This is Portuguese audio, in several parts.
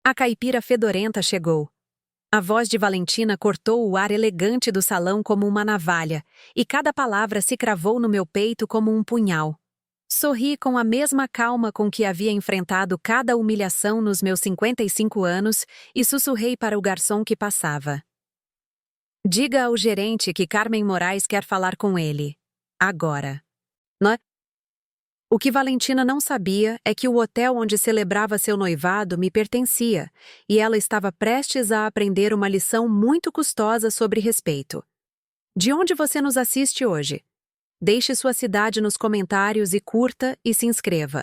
A caipira fedorenta chegou. A voz de Valentina cortou o ar elegante do salão como uma navalha, e cada palavra se cravou no meu peito como um punhal. Sorri com a mesma calma com que havia enfrentado cada humilhação nos meus 55 anos e sussurrei para o garçom que passava. Diga ao gerente que Carmen Moraes quer falar com ele. Agora. O que Valentina não sabia é que o hotel onde celebrava seu noivado me pertencia, e ela estava prestes a aprender uma lição muito custosa sobre respeito. De onde você nos assiste hoje? Deixe sua cidade nos comentários e curta e se inscreva.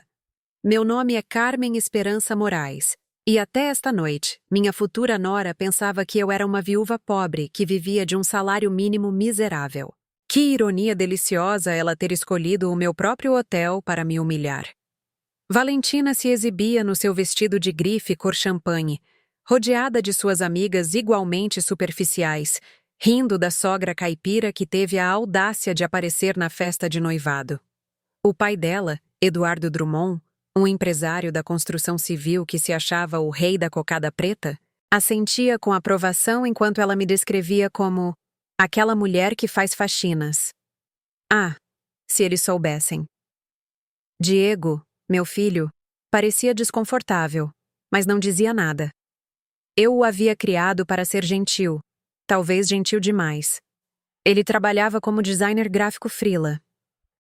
Meu nome é Carmen Esperança Moraes, e até esta noite, minha futura nora pensava que eu era uma viúva pobre que vivia de um salário mínimo miserável. Que ironia deliciosa ela ter escolhido o meu próprio hotel para me humilhar. Valentina se exibia no seu vestido de grife cor champanhe, rodeada de suas amigas igualmente superficiais, rindo da sogra caipira que teve a audácia de aparecer na festa de noivado. O pai dela, Eduardo Drummond, um empresário da construção civil que se achava o rei da cocada preta, assentia com aprovação enquanto ela me descrevia como aquela mulher que faz faxinas. Ah, se eles soubessem. Diego, meu filho, parecia desconfortável, mas não dizia nada. Eu o havia criado para ser gentil, talvez gentil demais. Ele trabalhava como designer gráfico freela.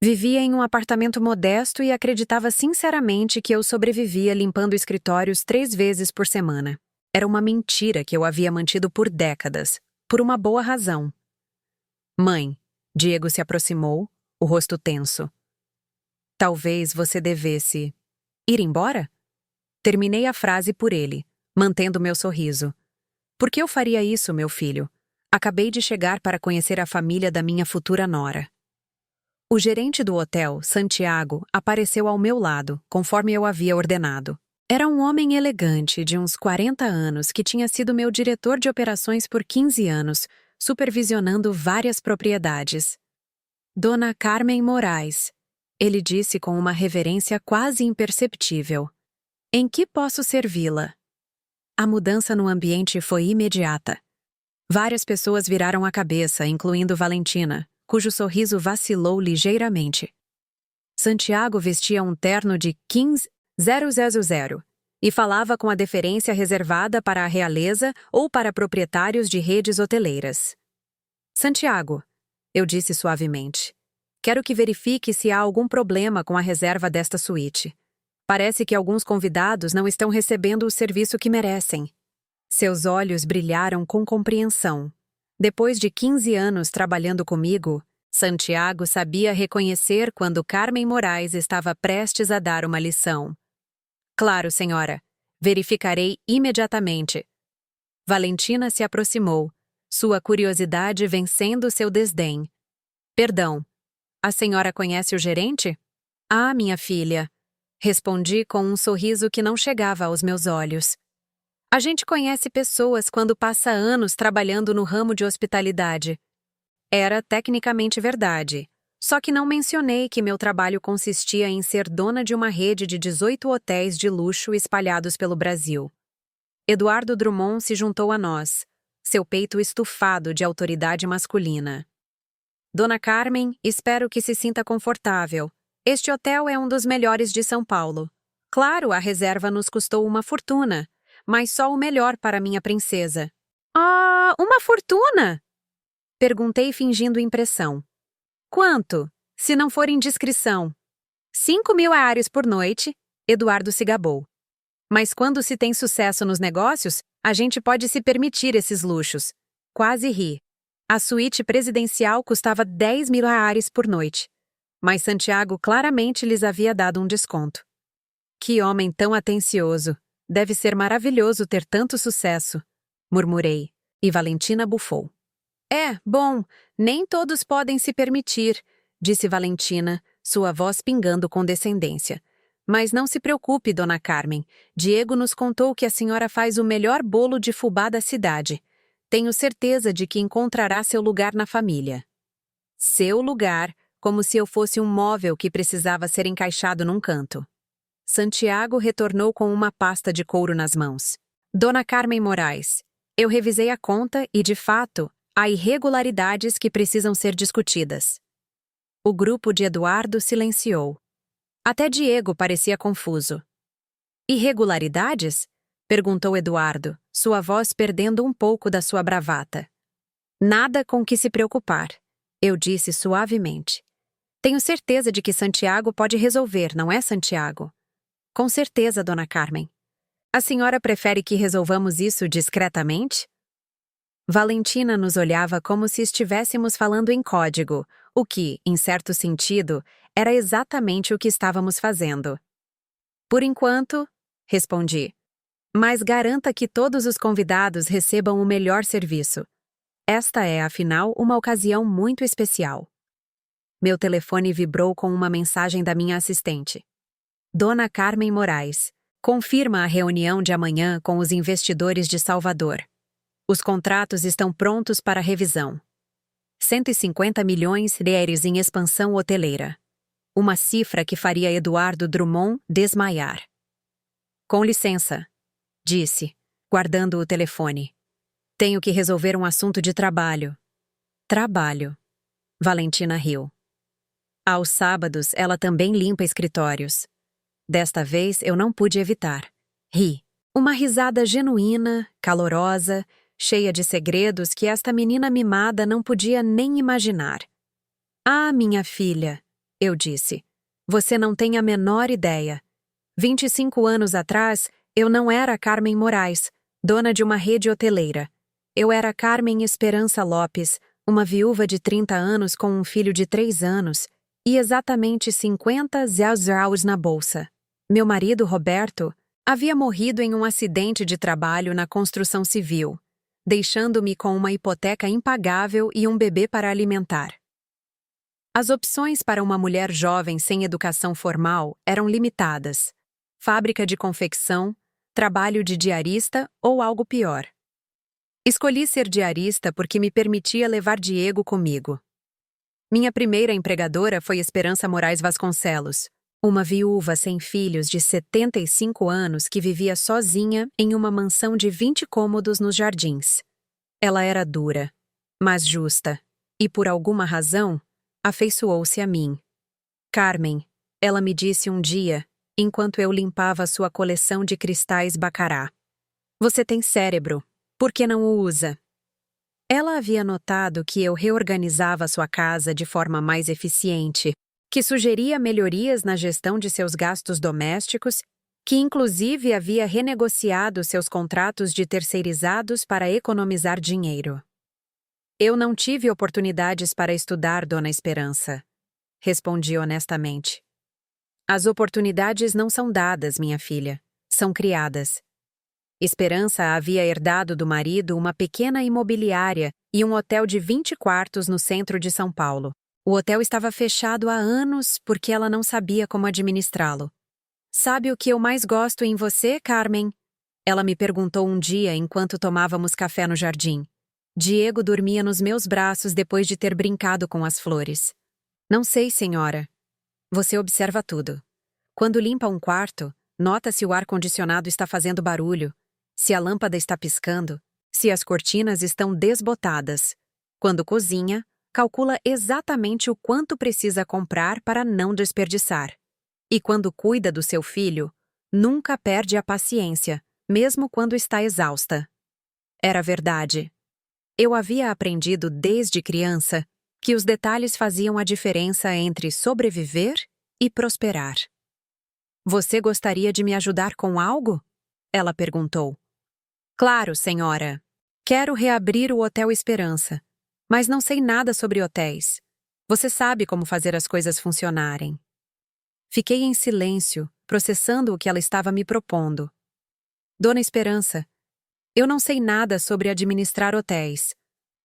Vivia em um apartamento modesto e acreditava sinceramente que eu sobrevivia limpando escritórios 3 vezes por semana. Era uma mentira que eu havia mantido por décadas, por uma boa razão. Mãe, Diego se aproximou, o rosto tenso. Talvez você devesse ir embora? Terminei a frase por ele, mantendo meu sorriso. Por que eu faria isso, meu filho? Acabei de chegar para conhecer a família da minha futura nora. O gerente do hotel, Santiago, apareceu ao meu lado, conforme eu havia ordenado. Era um homem elegante, de uns 40 anos, que tinha sido meu diretor de operações por 15 anos, supervisionando várias propriedades. Dona Carmen Moraes, ele disse com uma reverência quase imperceptível. Em que posso servi-la? A mudança no ambiente foi imediata. Várias pessoas viraram a cabeça, incluindo Valentina, cujo sorriso vacilou ligeiramente. Santiago vestia um terno de 15.000 e falava com a deferência reservada para a realeza ou para proprietários de redes hoteleiras. Santiago, eu disse suavemente, quero que verifique se há algum problema com a reserva desta suíte. Parece que alguns convidados não estão recebendo o serviço que merecem. Seus olhos brilharam com compreensão. Depois de 15 anos trabalhando comigo, Santiago sabia reconhecer quando Carmen Moraes estava prestes a dar uma lição. Claro, senhora. Verificarei imediatamente. Valentina se aproximou, sua curiosidade vencendo seu desdém. Perdão, a senhora conhece o gerente? Ah, minha filha. Respondi com um sorriso que não chegava aos meus olhos. A gente conhece pessoas quando passa anos trabalhando no ramo de hospitalidade. Era tecnicamente verdade, só que não mencionei que meu trabalho consistia em ser dona de uma rede de 18 hotéis de luxo espalhados pelo Brasil. Eduardo Drummond se juntou a nós, seu peito estufado de autoridade masculina. Dona Carmen, espero que se sinta confortável. Este hotel é um dos melhores de São Paulo. Claro, a reserva nos custou uma fortuna, mas só o melhor para minha princesa. Ah, uma fortuna? Perguntei fingindo impressão. Quanto, se não for indiscrição? 5.000 reais por noite, Eduardo se gabou. Mas quando se tem sucesso nos negócios, a gente pode se permitir esses luxos. Quase ri. A suíte presidencial custava 10.000 reais por noite. Mas Santiago claramente lhes havia dado um desconto. Que homem tão atencioso. Deve ser maravilhoso ter tanto sucesso, murmurei, e Valentina bufou. Bom, nem todos podem se permitir, disse Valentina, sua voz pingando condescendência. Mas não se preocupe, dona Carmen. Diego nos contou que a senhora faz o melhor bolo de fubá da cidade. Tenho certeza de que encontrará seu lugar na família. Seu lugar, como se eu fosse um móvel que precisava ser encaixado num canto. Santiago retornou com uma pasta de couro nas mãos. Dona Carmen Moraes, eu revisei a conta e, de fato, há irregularidades que precisam ser discutidas. O grupo de Eduardo silenciou. Até Diego parecia confuso. Irregularidades? Perguntou Eduardo, sua voz perdendo um pouco da sua bravata. Nada com que se preocupar, eu disse suavemente. Tenho certeza de que Santiago pode resolver, não é, Santiago? Com certeza, Dona Carmen. A senhora prefere que resolvamos isso discretamente? Valentina nos olhava como se estivéssemos falando em código, o que, em certo sentido, era exatamente o que estávamos fazendo. Por enquanto, respondi. Mas garanta que todos os convidados recebam o melhor serviço. Esta é, afinal, uma ocasião muito especial. Meu telefone vibrou com uma mensagem da minha assistente. Dona Carmen Moraes, confirma a reunião de amanhã com os investidores de Salvador. Os contratos estão prontos para revisão. 150 milhões de euros em expansão hoteleira. Uma cifra que faria Eduardo Drummond desmaiar. Com licença, disse, guardando o telefone. Tenho que resolver um assunto de trabalho. Trabalho. Valentina riu. Aos sábados, ela também limpa escritórios. Desta vez, eu não pude evitar. Ri. Uma risada genuína, calorosa, cheia de segredos que esta menina mimada não podia nem imaginar. Ah, minha filha, eu disse. Você não tem a menor ideia. 25 anos atrás, eu não era Carmen Moraes, dona de uma rede hoteleira. Eu era Carmen Esperança Lopes, uma viúva de 30 anos com um filho de 3 anos e exatamente 50 zéus na bolsa. Meu marido, Roberto, havia morrido em um acidente de trabalho na construção civil, deixando-me com uma hipoteca impagável e um bebê para alimentar. As opções para uma mulher jovem sem educação formal eram limitadas. Fábrica de confecção, trabalho de diarista ou algo pior. Escolhi ser diarista porque me permitia levar Diego comigo. Minha primeira empregadora foi Esperança Moraes Vasconcelos, uma viúva sem filhos de 75 anos que vivia sozinha em uma mansão de 20 cômodos nos Jardins. Ela era dura, mas justa, e por alguma razão, afeiçoou-se a mim. Carmen, ela me disse um dia, enquanto eu limpava sua coleção de cristais Baccarat. Você tem cérebro, por que não o usa? Ela havia notado que eu reorganizava sua casa de forma mais eficiente, que sugeria melhorias na gestão de seus gastos domésticos, que inclusive havia renegociado seus contratos de terceirizados para economizar dinheiro. Eu não tive oportunidades para estudar, Dona Esperança, respondi honestamente. As oportunidades não são dadas, minha filha, são criadas. Esperança havia herdado do marido uma pequena imobiliária e um hotel de 20 quartos no centro de São Paulo. O hotel estava fechado há anos porque ela não sabia como administrá-lo. Sabe o que eu mais gosto em você, Carmen? Ela me perguntou um dia enquanto tomávamos café no jardim. Diego dormia nos meus braços depois de ter brincado com as flores. Não sei, senhora. Você observa tudo. Quando limpa um quarto, nota se o ar-condicionado está fazendo barulho, se a lâmpada está piscando, se as cortinas estão desbotadas. Quando cozinha, calcula exatamente o quanto precisa comprar para não desperdiçar. E quando cuida do seu filho, nunca perde a paciência, mesmo quando está exausta. Era verdade. Eu havia aprendido desde criança que os detalhes faziam a diferença entre sobreviver e prosperar. Você gostaria de me ajudar com algo? Ela perguntou. Claro, senhora. Quero reabrir o Hotel Esperança, mas não sei nada sobre hotéis. Você sabe como fazer as coisas funcionarem. Fiquei em silêncio, processando o que ela estava me propondo. Dona Esperança, eu não sei nada sobre administrar hotéis,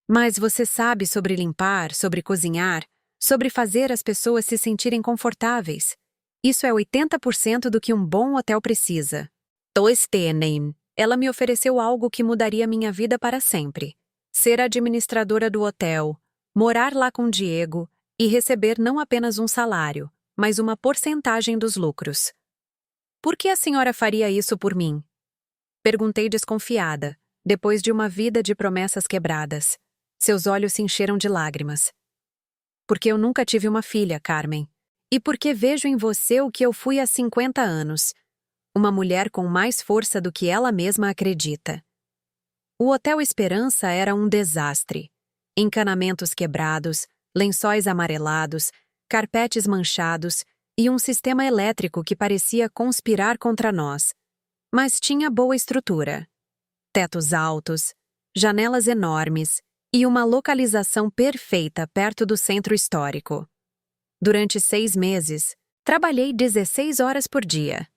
mas você sabe sobre limpar, sobre cozinhar, sobre fazer as pessoas se sentirem confortáveis. Isso é 80% do que um bom hotel precisa. Toestenem. Ela me ofereceu algo que mudaria minha vida para sempre. Ser administradora do hotel, morar lá com Diego e receber não apenas um salário, mas uma porcentagem dos lucros. Por que a senhora faria isso por mim? Perguntei desconfiada, depois de uma vida de promessas quebradas. Seus olhos se encheram de lágrimas. Porque eu nunca tive uma filha, Carmen. E porque vejo em você o que eu fui há 50 anos. Uma mulher com mais força do que ela mesma acredita. O Hotel Esperança era um desastre. Encanamentos quebrados, lençóis amarelados, carpetes manchados e um sistema elétrico que parecia conspirar contra nós. Mas tinha boa estrutura. Tetos altos, janelas enormes e uma localização perfeita perto do centro histórico. Durante 6 meses, trabalhei 16 horas por dia.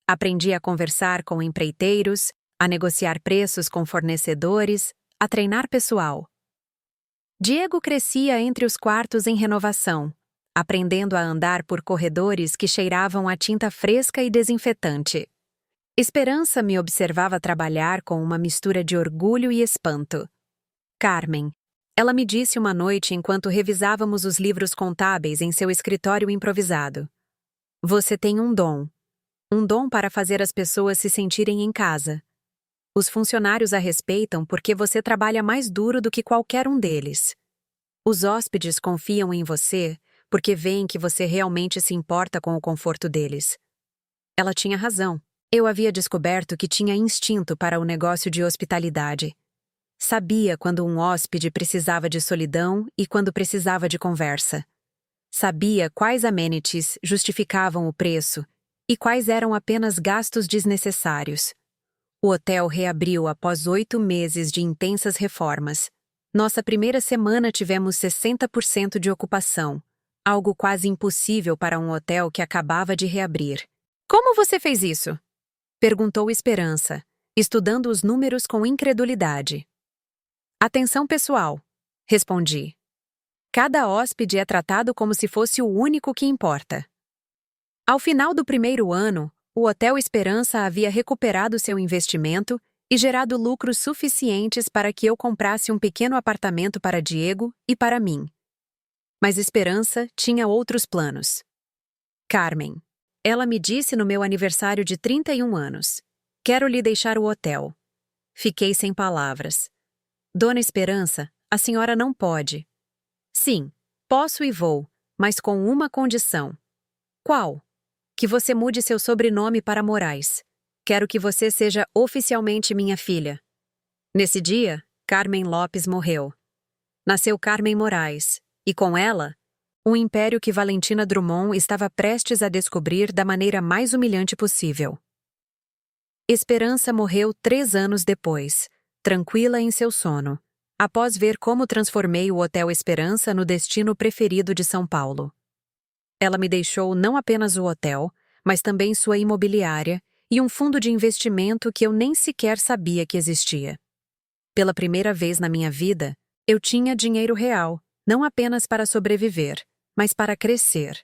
Aprendi a conversar com empreiteiros, a negociar preços com fornecedores, a treinar pessoal. Diego crescia entre os quartos em renovação, aprendendo a andar por corredores que cheiravam a tinta fresca e desinfetante. Esperança me observava trabalhar com uma mistura de orgulho e espanto. Carmen, ela me disse uma noite enquanto revisávamos os livros contábeis em seu escritório improvisado. Você tem um dom. Um dom para fazer as pessoas se sentirem em casa. Os funcionários a respeitam porque você trabalha mais duro do que qualquer um deles. Os hóspedes confiam em você porque veem que você realmente se importa com o conforto deles. Ela tinha razão. Eu havia descoberto que tinha instinto para o negócio de hospitalidade. Sabia quando um hóspede precisava de solidão e quando precisava de conversa. Sabia quais amenities justificavam o preço e quais eram apenas gastos desnecessários. O hotel reabriu após 8 meses de intensas reformas. Nossa primeira semana tivemos 60% de ocupação, algo quase impossível para um hotel que acabava de reabrir. Como você fez isso? Perguntou Esperança, estudando os números com incredulidade. Atenção pessoal, respondi. Cada hóspede é tratado como se fosse o único que importa. Ao final do primeiro ano, o Hotel Esperança havia recuperado seu investimento e gerado lucros suficientes para que eu comprasse um pequeno apartamento para Diego e para mim. Mas Esperança tinha outros planos. Carmen, ela me disse no meu aniversário de 31 anos. Quero lhe deixar o hotel. Fiquei sem palavras. Dona Esperança, a senhora não pode. Sim, posso e vou, mas com uma condição. Qual? Que você mude seu sobrenome para Moraes. Quero que você seja oficialmente minha filha. Nesse dia, Carmen Lopes morreu. Nasceu Carmen Moraes, e com ela, um império que Valentina Drummond estava prestes a descobrir da maneira mais humilhante possível. Esperança morreu 3 anos depois, tranquila em seu sono, após ver como transformei o Hotel Esperança no destino preferido de São Paulo. Ela me deixou não apenas o hotel, mas também sua imobiliária e um fundo de investimento que eu nem sequer sabia que existia. Pela primeira vez na minha vida, eu tinha dinheiro real, não apenas para sobreviver, mas para crescer.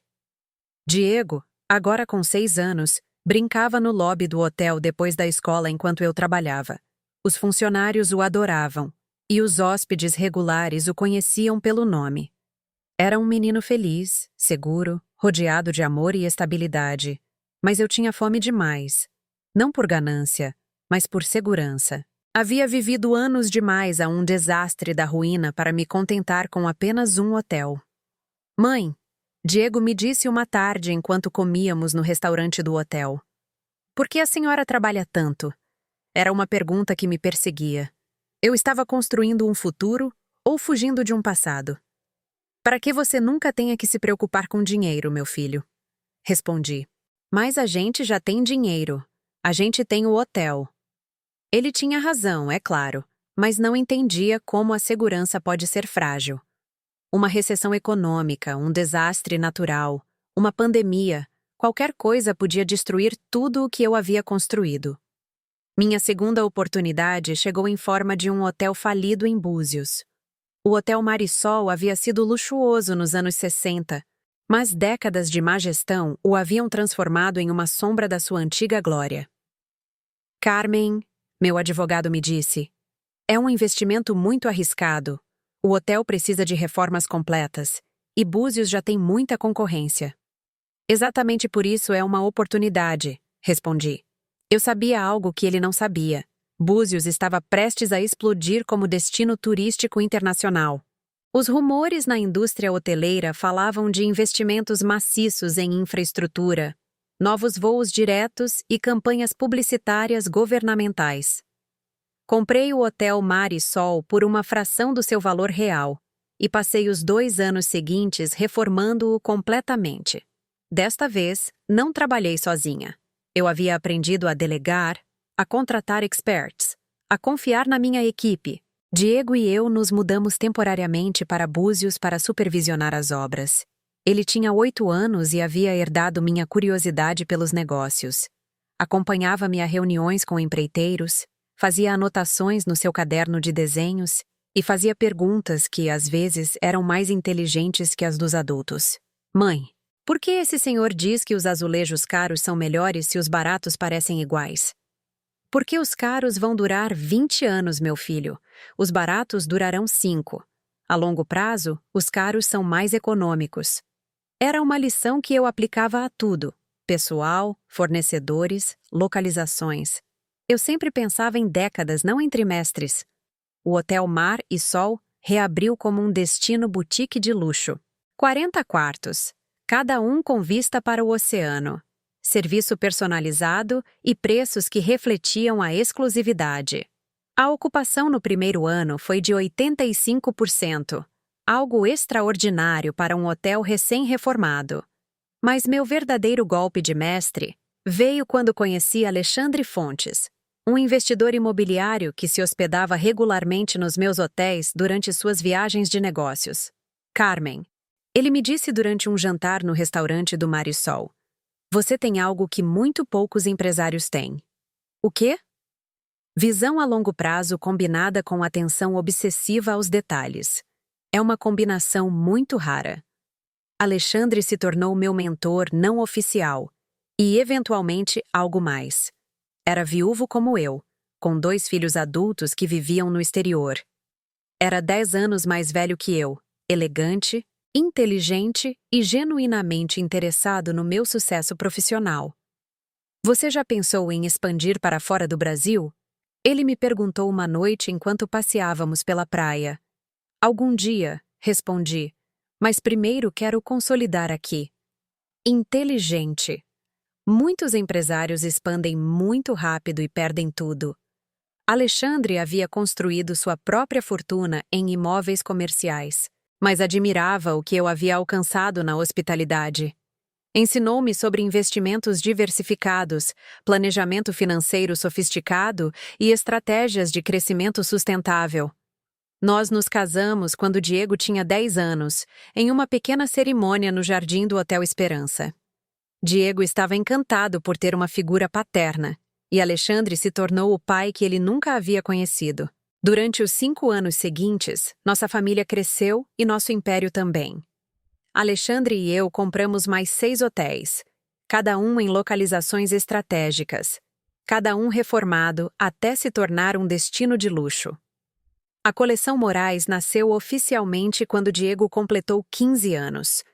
Diego, agora com 6 anos, brincava no lobby do hotel depois da escola enquanto eu trabalhava. Os funcionários o adoravam, e os hóspedes regulares o conheciam pelo nome. Era um menino feliz, seguro, rodeado de amor e estabilidade. Mas eu tinha fome demais. Não por ganância, mas por segurança. Havia vivido anos demais a um desastre da ruína para me contentar com apenas um hotel. Mãe, Diego me disse uma tarde enquanto comíamos no restaurante do hotel. Por que a senhora trabalha tanto? Era uma pergunta que me perseguia. Eu estava construindo um futuro ou fugindo de um passado? Para que você nunca tenha que se preocupar com dinheiro, meu filho? Respondi. Mas a gente já tem dinheiro. A gente tem o hotel. Ele tinha razão, é claro, mas não entendia como a segurança pode ser frágil. Uma recessão econômica, um desastre natural, uma pandemia, qualquer coisa podia destruir tudo o que eu havia construído. Minha segunda oportunidade chegou em forma de um hotel falido em Búzios. O Hotel Marisol havia sido luxuoso nos anos 60, mas décadas de má gestão o haviam transformado em uma sombra da sua antiga glória. Carmen, meu advogado me disse, é um investimento muito arriscado. O hotel precisa de reformas completas, e Búzios já tem muita concorrência. Exatamente por isso é uma oportunidade, respondi. Eu sabia algo que ele não sabia. Búzios estava prestes a explodir como destino turístico internacional. Os rumores na indústria hoteleira falavam de investimentos maciços em infraestrutura, novos voos diretos e campanhas publicitárias governamentais. Comprei o Hotel Mar e Sol por uma fração do seu valor real e passei os 2 anos seguintes reformando-o completamente. Desta vez, não trabalhei sozinha. Eu havia aprendido a delegar, a contratar experts, a confiar na minha equipe. Diego e eu nos mudamos temporariamente para Búzios para supervisionar as obras. Ele tinha 8 anos e havia herdado minha curiosidade pelos negócios. Acompanhava-me a reuniões com empreiteiros, fazia anotações no seu caderno de desenhos e fazia perguntas que, às vezes, eram mais inteligentes que as dos adultos. Mãe, por que esse senhor diz que os azulejos caros são melhores se os baratos parecem iguais? Porque os caros vão durar 20 anos, meu filho. Os baratos durarão 5. A longo prazo, os caros são mais econômicos. Era uma lição que eu aplicava a tudo: pessoal, fornecedores, localizações. Eu sempre pensava em décadas, não em trimestres. O Hotel Mar e Sol reabriu como um destino boutique de luxo. 40 quartos, cada um com vista para o oceano. Serviço personalizado e preços que refletiam a exclusividade. A ocupação no primeiro ano foi de 85%, algo extraordinário para um hotel recém-reformado. Mas meu verdadeiro golpe de mestre veio quando conheci Alexandre Fontes, um investidor imobiliário que se hospedava regularmente nos meus hotéis durante suas viagens de negócios. Carmen, ele me disse durante um jantar no restaurante do Mar e Sol: "Você tem algo que muito poucos empresários têm." O quê? Visão a longo prazo combinada com atenção obsessiva aos detalhes. É uma combinação muito rara. Alexandre se tornou meu mentor não oficial e, eventualmente, algo mais. Era viúvo como eu, com 2 filhos adultos que viviam no exterior. Era 10 anos mais velho que eu, elegante, inteligente e genuinamente interessado no meu sucesso profissional. "Você já pensou em expandir para fora do Brasil?" Ele me perguntou uma noite enquanto passeávamos pela praia. "Algum dia", respondi, "mas primeiro quero consolidar aqui." Inteligente. Muitos empresários expandem muito rápido e perdem tudo. Alexandre havia construído sua própria fortuna em imóveis comerciais, mas admirava o que eu havia alcançado na hospitalidade. Ensinou-me sobre investimentos diversificados, planejamento financeiro sofisticado e estratégias de crescimento sustentável. Nós nos casamos quando Diego tinha 10 anos, em uma pequena cerimônia no jardim do Hotel Esperança. Diego estava encantado por ter uma figura paterna, e Alexandre se tornou o pai que ele nunca havia conhecido. Durante os 5 anos seguintes, nossa família cresceu e nosso império também. Alexandre e eu compramos mais 6 hotéis, cada um em localizações estratégicas, cada um reformado até se tornar um destino de luxo. A coleção Moraes nasceu oficialmente quando Diego completou 15 anos.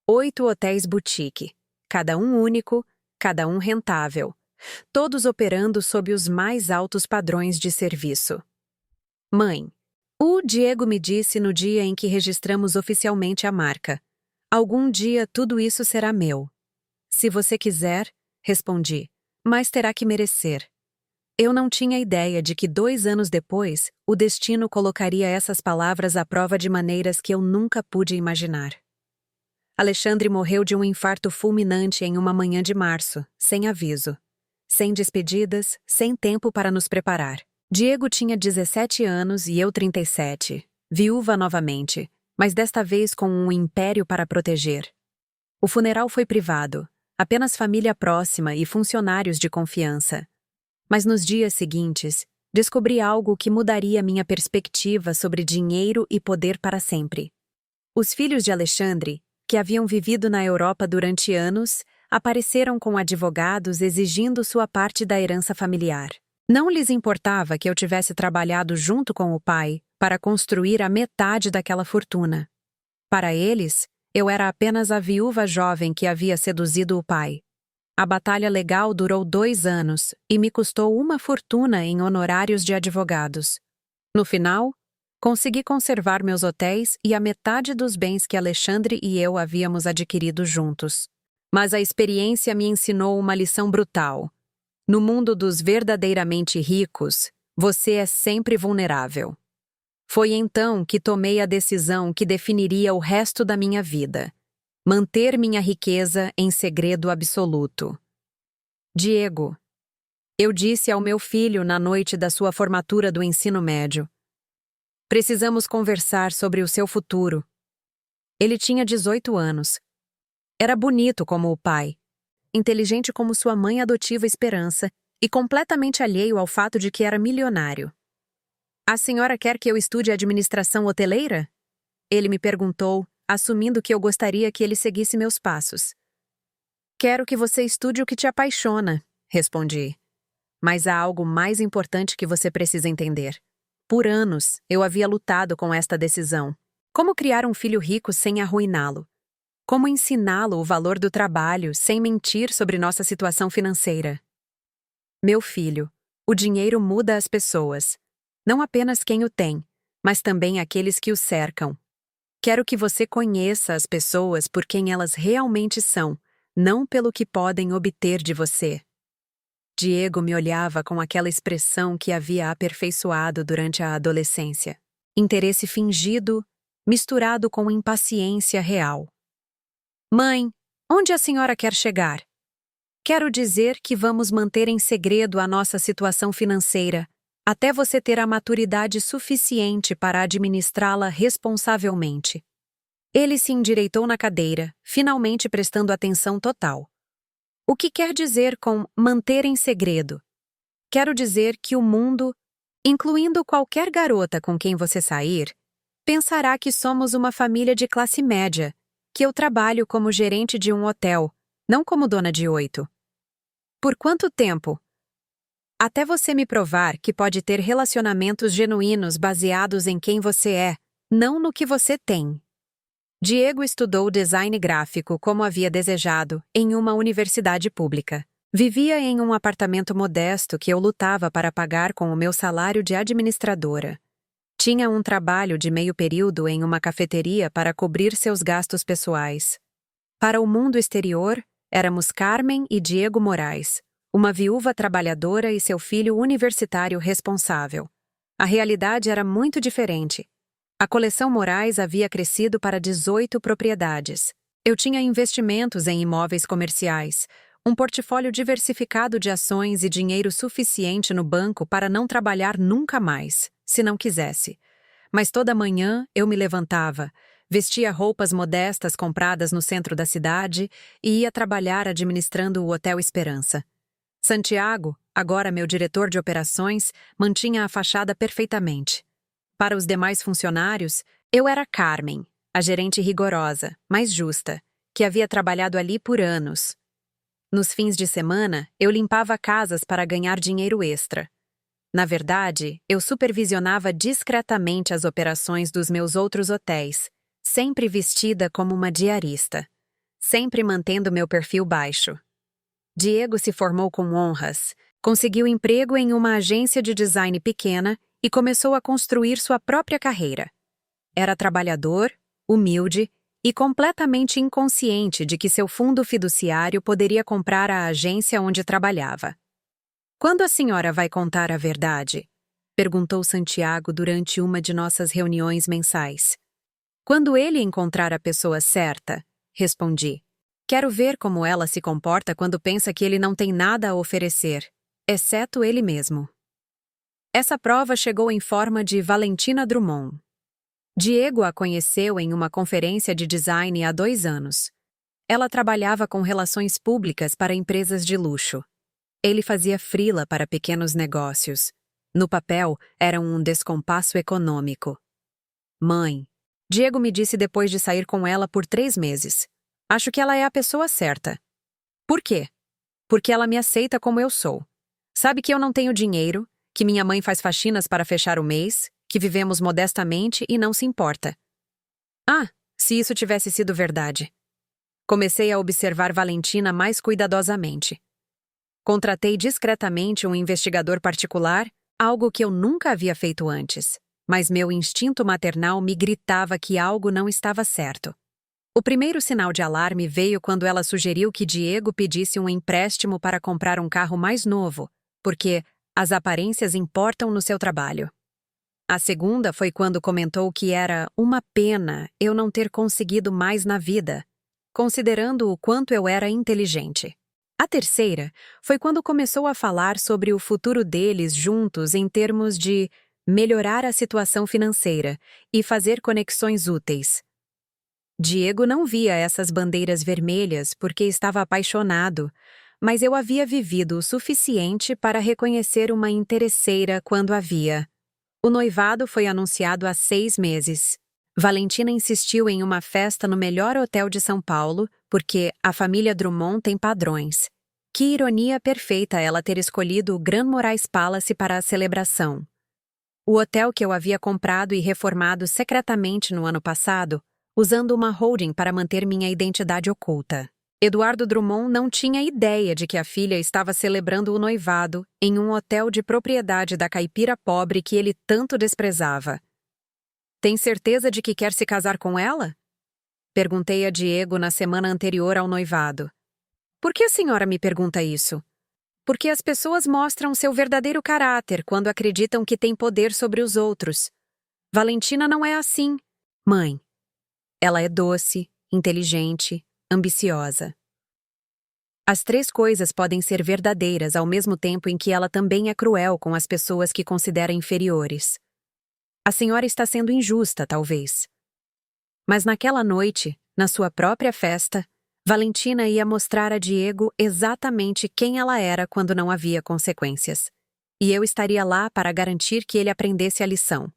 8 hotéis boutique, cada um único, cada um rentável, todos operando sob os mais altos padrões de serviço. "Mãe, o Diego me disse no dia em que registramos oficialmente a marca: algum dia tudo isso será meu." "Se você quiser", respondi, "mas terá que merecer." Eu não tinha ideia de que 2 anos depois, o destino colocaria essas palavras à prova de maneiras que eu nunca pude imaginar. Alexandre morreu de um infarto fulminante em uma manhã de março, sem aviso. Sem despedidas, sem tempo para nos preparar. Diego tinha 17 anos e eu 37, viúva novamente, mas desta vez com um império para proteger. O funeral foi privado, apenas família próxima e funcionários de confiança. Mas nos dias seguintes, descobri algo que mudaria minha perspectiva sobre dinheiro e poder para sempre. Os filhos de Alexandre, que haviam vivido na Europa durante anos, apareceram com advogados exigindo sua parte da herança familiar. Não lhes importava que eu tivesse trabalhado junto com o pai para construir a metade daquela fortuna. Para eles, eu era apenas a viúva jovem que havia seduzido o pai. A batalha legal durou 2 anos e me custou uma fortuna em honorários de advogados. No final, consegui conservar meus hotéis e a metade dos bens que Alexandre e eu havíamos adquirido juntos. Mas a experiência me ensinou uma lição brutal. No mundo dos verdadeiramente ricos, você é sempre vulnerável. Foi então que tomei a decisão que definiria o resto da minha vida: manter minha riqueza em segredo absoluto. Diego, eu disse ao meu filho na noite da sua formatura do ensino médio: precisamos conversar sobre o seu futuro. Ele tinha 18 anos. Era bonito como o pai, inteligente como sua mãe adotiva Esperança e completamente alheio ao fato de que era milionário. A senhora quer que eu estude administração hoteleira? Ele me perguntou, assumindo que eu gostaria que ele seguisse meus passos. Quero que você estude o que te apaixona, respondi. Mas há algo mais importante que você precisa entender. Por anos, eu havia lutado com esta decisão. Como criar um filho rico sem arruiná-lo? Como ensiná-lo o valor do trabalho sem mentir sobre nossa situação financeira? Meu filho, o dinheiro muda as pessoas. Não apenas quem o tem, mas também aqueles que o cercam. Quero que você conheça as pessoas por quem elas realmente são, não pelo que podem obter de você. Diego me olhava com aquela expressão que havia aperfeiçoado durante a adolescência. Interesse fingido, misturado com impaciência real. Mãe, onde a senhora quer chegar? Quero dizer que vamos manter em segredo a nossa situação financeira, até você ter a maturidade suficiente para administrá-la responsavelmente. Ele se endireitou na cadeira, finalmente prestando atenção total. O que quer dizer com manter em segredo? Quero dizer que o mundo, incluindo qualquer garota com quem você sair, pensará que somos uma família de classe média, que eu trabalho como gerente de um hotel, não como dona de 8. Por quanto tempo? Até você me provar que pode ter relacionamentos genuínos baseados em quem você é, não no que você tem. Diego estudou design gráfico como havia desejado, em uma universidade pública. Vivia em um apartamento modesto que eu lutava para pagar com o meu salário de administradora. Tinha um trabalho de meio período em uma cafeteria para cobrir seus gastos pessoais. Para o mundo exterior, éramos Carmen e Diego Moraes, uma viúva trabalhadora e seu filho universitário responsável. A realidade era muito diferente. A coleção Moraes havia crescido para 18 propriedades. Eu tinha investimentos em imóveis comerciais, um portfólio diversificado de ações e dinheiro suficiente no banco para não trabalhar nunca mais, se não quisesse. Mas toda manhã eu me levantava, vestia roupas modestas compradas no centro da cidade e ia trabalhar administrando o Hotel Esperança. Santiago, agora meu diretor de operações, mantinha a fachada perfeitamente. Para os demais funcionários, eu era Carmen, a gerente rigorosa, mas justa, que havia trabalhado ali por anos. Nos fins de semana, eu limpava casas para ganhar dinheiro extra. Na verdade, eu supervisionava discretamente as operações dos meus outros hotéis, sempre vestida como uma diarista, sempre mantendo meu perfil baixo. Diego se formou com honras, conseguiu emprego em uma agência de design pequena e começou a construir sua própria carreira. Era trabalhador, humilde e completamente inconsciente de que seu fundo fiduciário poderia comprar a agência onde trabalhava. "Quando a senhora vai contar a verdade?" perguntou Santiago durante uma de nossas reuniões mensais. "Quando ele encontrar a pessoa certa", respondi. "Quero ver como ela se comporta quando pensa que ele não tem nada a oferecer, exceto ele mesmo." Essa prova chegou em forma de Valentina Drummond. Diego a conheceu em uma conferência de design há 2 anos. Ela trabalhava com relações públicas para empresas de luxo. Ele fazia freela para pequenos negócios. No papel, era um descompasso econômico. "Mãe", Diego me disse depois de sair com ela por 3 meses. "Acho que ela é a pessoa certa." "Por quê?" "Porque ela me aceita como eu sou. Sabe que eu não tenho dinheiro, que minha mãe faz faxinas para fechar o mês, que vivemos modestamente e não se importa." "Ah, se isso tivesse sido verdade." Comecei a observar Valentina mais cuidadosamente. Contratei discretamente um investigador particular, algo que eu nunca havia feito antes, mas meu instinto maternal me gritava que algo não estava certo. O primeiro sinal de alarme veio quando ela sugeriu que Diego pedisse um empréstimo para comprar um carro mais novo, porque as aparências importam no seu trabalho. A segunda foi quando comentou que era uma pena eu não ter conseguido mais na vida, considerando o quanto eu era inteligente. A terceira foi quando começou a falar sobre o futuro deles juntos em termos de melhorar a situação financeira e fazer conexões úteis. Diego não via essas bandeiras vermelhas porque estava apaixonado, mas eu havia vivido o suficiente para reconhecer uma interesseira quando a via. O noivado foi anunciado há 6 meses. Valentina insistiu em uma festa no melhor hotel de São Paulo, porque a família Drummond tem padrões. Que ironia perfeita ela ter escolhido o Grand Morais Palace para a celebração. O hotel que eu havia comprado e reformado secretamente no ano passado, usando uma holding para manter minha identidade oculta. Eduardo Drummond não tinha ideia de que a filha estava celebrando o noivado em um hotel de propriedade da caipira pobre que ele tanto desprezava. Tem certeza de que quer se casar com ela? Perguntei a Diego na semana anterior ao noivado. Por que a senhora me pergunta isso? Porque as pessoas mostram seu verdadeiro caráter quando acreditam que têm poder sobre os outros. Valentina não é assim, mãe. Ela é doce, inteligente, ambiciosa. As 3 coisas podem ser verdadeiras ao mesmo tempo em que ela também é cruel com as pessoas que considera inferiores. A senhora está sendo injusta, talvez. Mas naquela noite, na sua própria festa, Valentina ia mostrar a Diego exatamente quem ela era quando não havia consequências. E eu estaria lá para garantir que ele aprendesse a lição.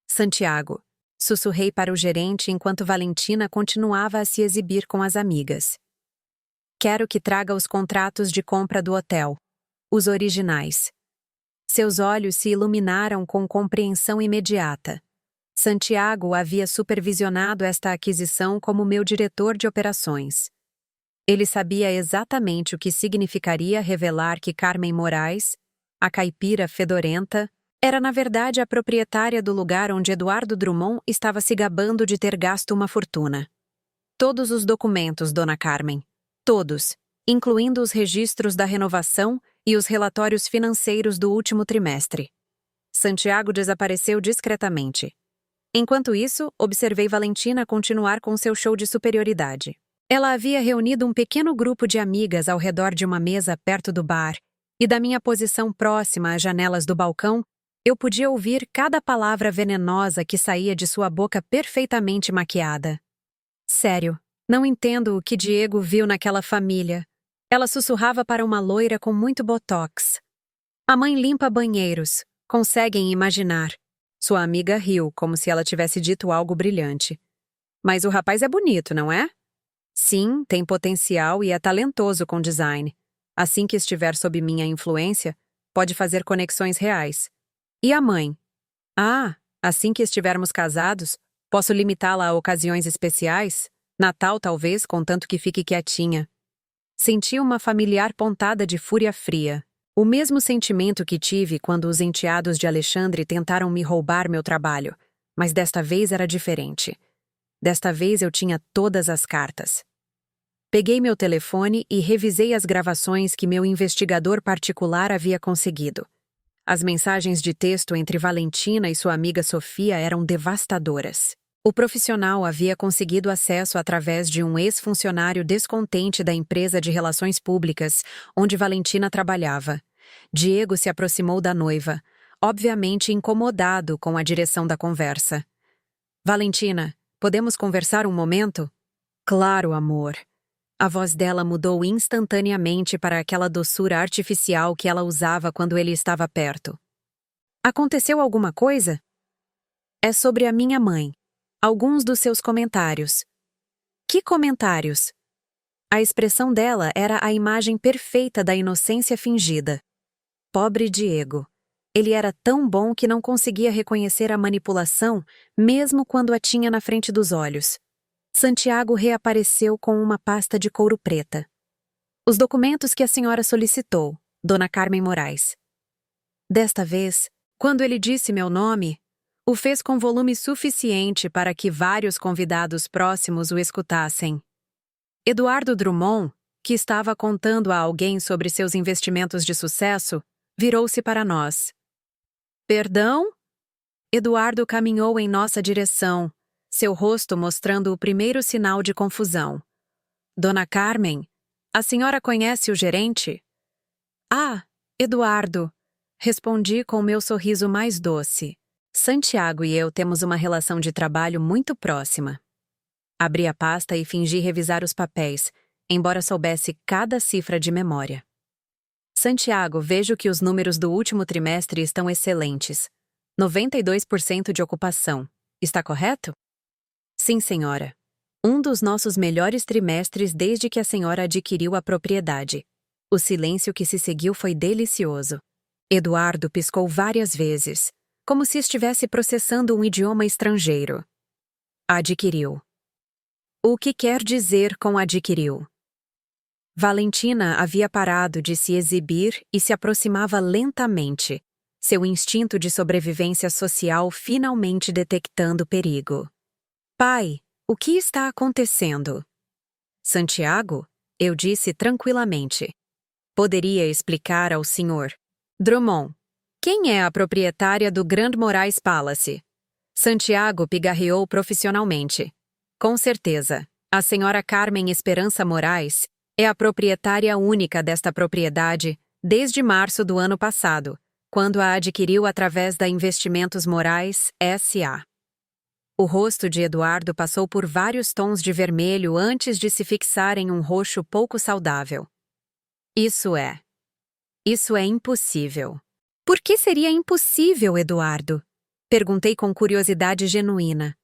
Santiago, sussurrei para o gerente enquanto Valentina continuava a se exibir com as amigas. Quero que traga os contratos de compra do hotel. Os originais. Seus olhos se iluminaram com compreensão imediata. Santiago havia supervisionado esta aquisição como meu diretor de operações. Ele sabia exatamente o que significaria revelar que Carmen Morais, a caipira fedorenta, era na verdade a proprietária do lugar onde Eduardo Drummond estava se gabando de ter gasto uma fortuna. Todos os documentos, Dona Carmen. Todos, incluindo os registros da renovação e os relatórios financeiros do último trimestre. Santiago desapareceu discretamente. Enquanto isso, observei Valentina continuar com seu show de superioridade. Ela havia reunido um pequeno grupo de amigas ao redor de uma mesa perto do bar, e da minha posição próxima às janelas do balcão, eu podia ouvir cada palavra venenosa que saía de sua boca perfeitamente maquiada. Sério, não entendo o que Diego viu naquela família. Ela sussurrava para uma loira com muito botox. A mãe limpa banheiros. Conseguem imaginar. Sua amiga riu, como se ela tivesse dito algo brilhante. Mas o rapaz é bonito, não é? Sim, tem potencial e é talentoso com design. Assim que estiver sob minha influência, pode fazer conexões reais. E a mãe? Ah, assim que estivermos casados, posso limitá-la a ocasiões especiais? Natal, talvez, contanto que fique quietinha. Senti uma familiar pontada de fúria fria. O mesmo sentimento que tive quando os enteados de Alexandre tentaram me roubar meu trabalho, mas desta vez era diferente. Desta vez eu tinha todas as cartas. Peguei meu telefone e revisei as gravações que meu investigador particular havia conseguido. As mensagens de texto entre Valentina e sua amiga Sofia eram devastadoras. O profissional havia conseguido acesso através de um ex-funcionário descontente da empresa de relações públicas, onde Valentina trabalhava. Diego se aproximou da noiva, obviamente incomodado com a direção da conversa. Valentina, podemos conversar um momento? Claro, amor. A voz dela mudou instantaneamente para aquela doçura artificial que ela usava quando ele estava perto. Aconteceu alguma coisa? É sobre a minha mãe. Alguns dos seus comentários. Que comentários? A expressão dela era a imagem perfeita da inocência fingida. Pobre Diego. Ele era tão bom que não conseguia reconhecer a manipulação, mesmo quando a tinha na frente dos olhos. Santiago reapareceu com uma pasta de couro preta. Os documentos que a senhora solicitou, Dona Carmen Moraes. Desta vez, quando ele disse meu nome, o fez com volume suficiente para que vários convidados próximos o escutassem. Eduardo Drummond, que estava contando a alguém sobre seus investimentos de sucesso, virou-se para nós. Perdão? Eduardo caminhou em nossa direção, seu rosto mostrando o primeiro sinal de confusão. Dona Carmen, a senhora conhece o gerente? Ah, Eduardo, respondi com meu sorriso mais doce. Santiago e eu temos uma relação de trabalho muito próxima. Abri a pasta e fingi revisar os papéis, embora soubesse cada cifra de memória. Santiago, vejo que os números do último trimestre estão excelentes. 92% de ocupação. Está correto? Sim, senhora. Um dos nossos melhores trimestres desde que a senhora adquiriu a propriedade. O silêncio que se seguiu foi delicioso. Eduardo piscou várias vezes, como se estivesse processando um idioma estrangeiro. Adquiriu. O que quer dizer com adquiriu? Valentina havia parado de se exibir e se aproximava lentamente, seu instinto de sobrevivência social finalmente detectando perigo. Pai, o que está acontecendo? Santiago, eu disse tranquilamente. Poderia explicar ao senhor. Drummond, quem é a proprietária do Grand Moraes Palace? Santiago pigarreou profissionalmente. Com certeza, a senhora Carmen Esperança Moraes é a proprietária única desta propriedade desde março do ano passado, quando a adquiriu através da Investimentos Moraes S.A. O rosto de Eduardo passou por vários tons de vermelho antes de se fixar em um roxo pouco saudável. Isso é impossível. Por que seria impossível, Eduardo? Perguntei com curiosidade genuína.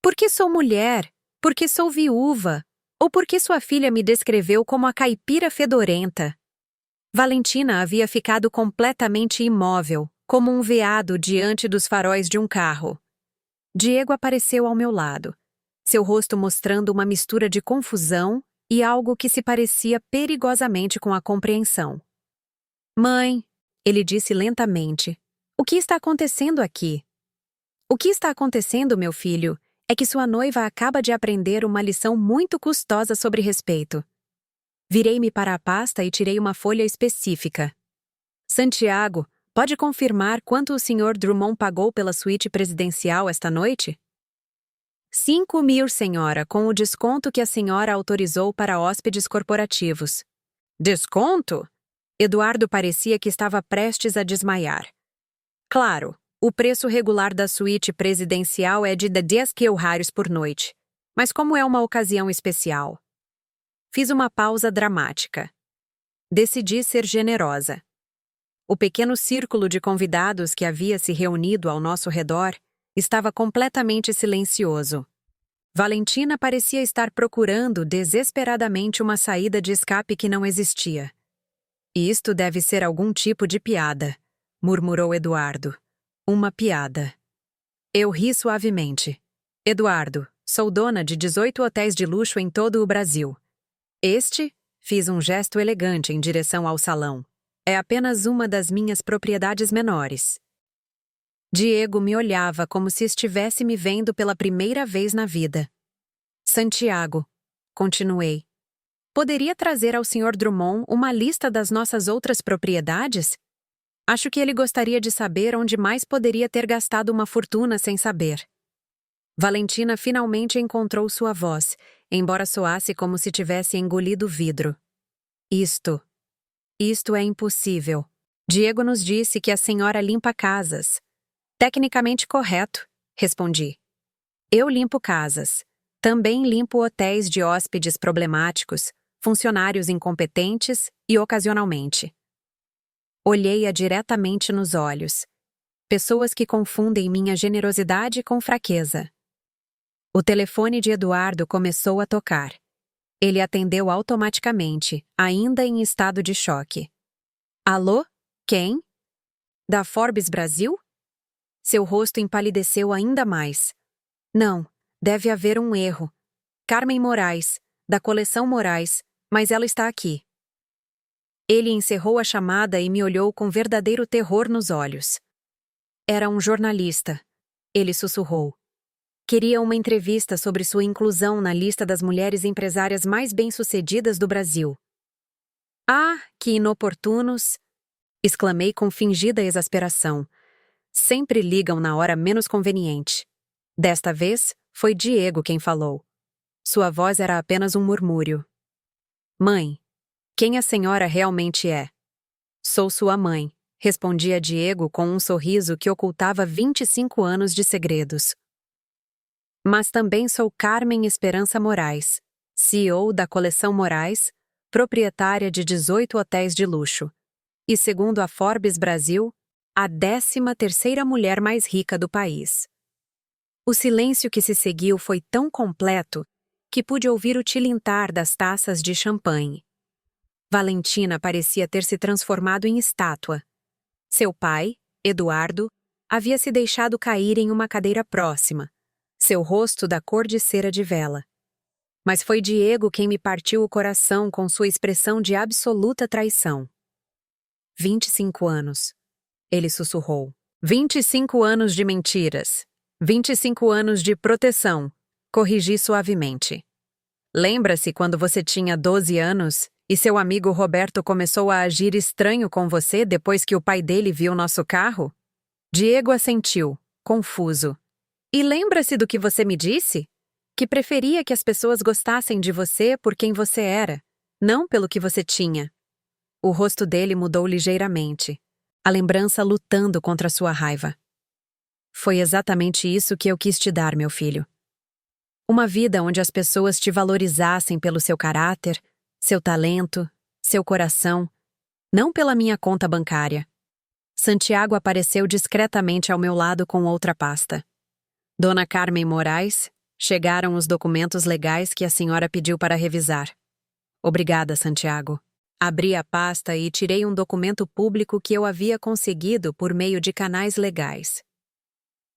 Porque sou mulher? Porque sou viúva? Ou porque sua filha me descreveu como a caipira fedorenta? Valentina havia ficado completamente imóvel, como um veado diante dos faróis de um carro. Diego apareceu ao meu lado, seu rosto mostrando uma mistura de confusão e algo que se parecia perigosamente com a compreensão. Mãe, ele disse lentamente, o que está acontecendo aqui? O que está acontecendo, meu filho, é que sua noiva acaba de aprender uma lição muito custosa sobre respeito. Virei-me para a pasta e tirei uma folha específica. Santiago, pode confirmar quanto o Sr. Drummond pagou pela suíte presidencial esta noite? 5.000, senhora, com o desconto que a senhora autorizou para hóspedes corporativos. Desconto? Eduardo parecia que estava prestes a desmaiar. Claro, o preço regular da suíte presidencial é de 10.000 reais por noite, mas como é uma ocasião especial? Fiz uma pausa dramática. Decidi ser generosa. O pequeno círculo de convidados que havia se reunido ao nosso redor estava completamente silencioso. Valentina parecia estar procurando desesperadamente uma saída de escape que não existia. Isto deve ser algum tipo de piada, murmurou Eduardo. Uma piada. Eu ri suavemente. Eduardo, sou dona de 18 hotéis de luxo em todo o Brasil. Fiz um gesto elegante em direção ao salão. É apenas uma das minhas propriedades menores. Diego me olhava como se estivesse me vendo pela primeira vez na vida. Santiago, continuei. Poderia trazer ao Sr. Drummond uma lista das nossas outras propriedades? Acho que ele gostaria de saber onde mais poderia ter gastado uma fortuna sem saber. Valentina finalmente encontrou sua voz, embora soasse como se tivesse engolido vidro. Isto é impossível. Diego nos disse que a senhora limpa casas. Tecnicamente correto, respondi. Eu limpo casas. Também limpo hotéis de hóspedes problemáticos, funcionários incompetentes e ocasionalmente. Olhei-a diretamente nos olhos. Pessoas que confundem minha generosidade com fraqueza. O telefone de Eduardo começou a tocar. Ele atendeu automaticamente, ainda em estado de choque. Alô? Quem? Da Forbes Brasil? Seu rosto empalideceu ainda mais. Não, deve haver um erro. Carmen Moraes, da coleção Moraes, mas ela está aqui. Ele encerrou a chamada e me olhou com verdadeiro terror nos olhos. Era um jornalista. Ele sussurrou. Queria uma entrevista sobre sua inclusão na lista das mulheres empresárias mais bem-sucedidas do Brasil. Ah, que inoportunos! Exclamei com fingida exasperação. Sempre ligam na hora menos conveniente. Desta vez, foi Diego quem falou. Sua voz era apenas um murmúrio. Mãe, quem a senhora realmente é? Sou sua mãe, respondia Diego com um sorriso que ocultava 25 anos de segredos. Mas também sou Carmen Esperança Moraes, CEO da coleção Moraes, proprietária de 18 hotéis de luxo. E segundo a Forbes Brasil, a 13ª mulher mais rica do país. O silêncio que se seguiu foi tão completo que pude ouvir o tilintar das taças de champanhe. Valentina parecia ter se transformado em estátua. Seu pai, Eduardo, havia se deixado cair em uma cadeira próxima, seu rosto da cor de cera de vela. Mas foi Diego quem me partiu o coração com sua expressão de absoluta traição. 25 anos. Ele sussurrou. 25 anos de mentiras. 25 anos de proteção. Corrigi suavemente. Lembra-se quando você tinha 12 anos e seu amigo Roberto começou a agir estranho com você depois que o pai dele viu nosso carro? Diego assentiu, confuso. E lembra-se do que você me disse? Que preferia que as pessoas gostassem de você por quem você era, não pelo que você tinha. O rosto dele mudou ligeiramente, a lembrança lutando contra sua raiva. Foi exatamente isso que eu quis te dar, meu filho. Uma vida onde as pessoas te valorizassem pelo seu caráter, seu talento, seu coração, não pela minha conta bancária. Santiago apareceu discretamente ao meu lado com outra pasta. Dona Carmen Moraes, chegaram os documentos legais que a senhora pediu para revisar. Obrigada, Santiago. Abri a pasta e tirei um documento público que eu havia conseguido por meio de canais legais.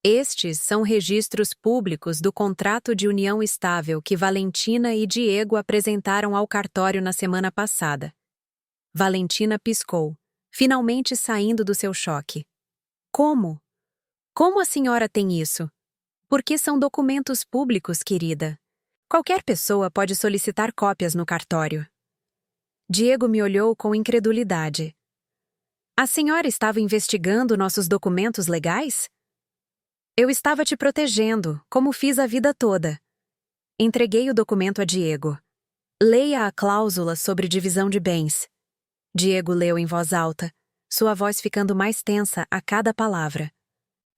Estes são registros públicos do contrato de união estável que Valentina e Diego apresentaram ao cartório na semana passada. Valentina piscou, finalmente saindo do seu choque. Como? Como a senhora tem isso? Porque são documentos públicos, querida. Qualquer pessoa pode solicitar cópias no cartório. Diego me olhou com incredulidade. A senhora estava investigando nossos documentos legais? Eu estava te protegendo, como fiz a vida toda. Entreguei o documento a Diego. Leia a cláusula sobre divisão de bens. Diego leu em voz alta, sua voz ficando mais tensa a cada palavra.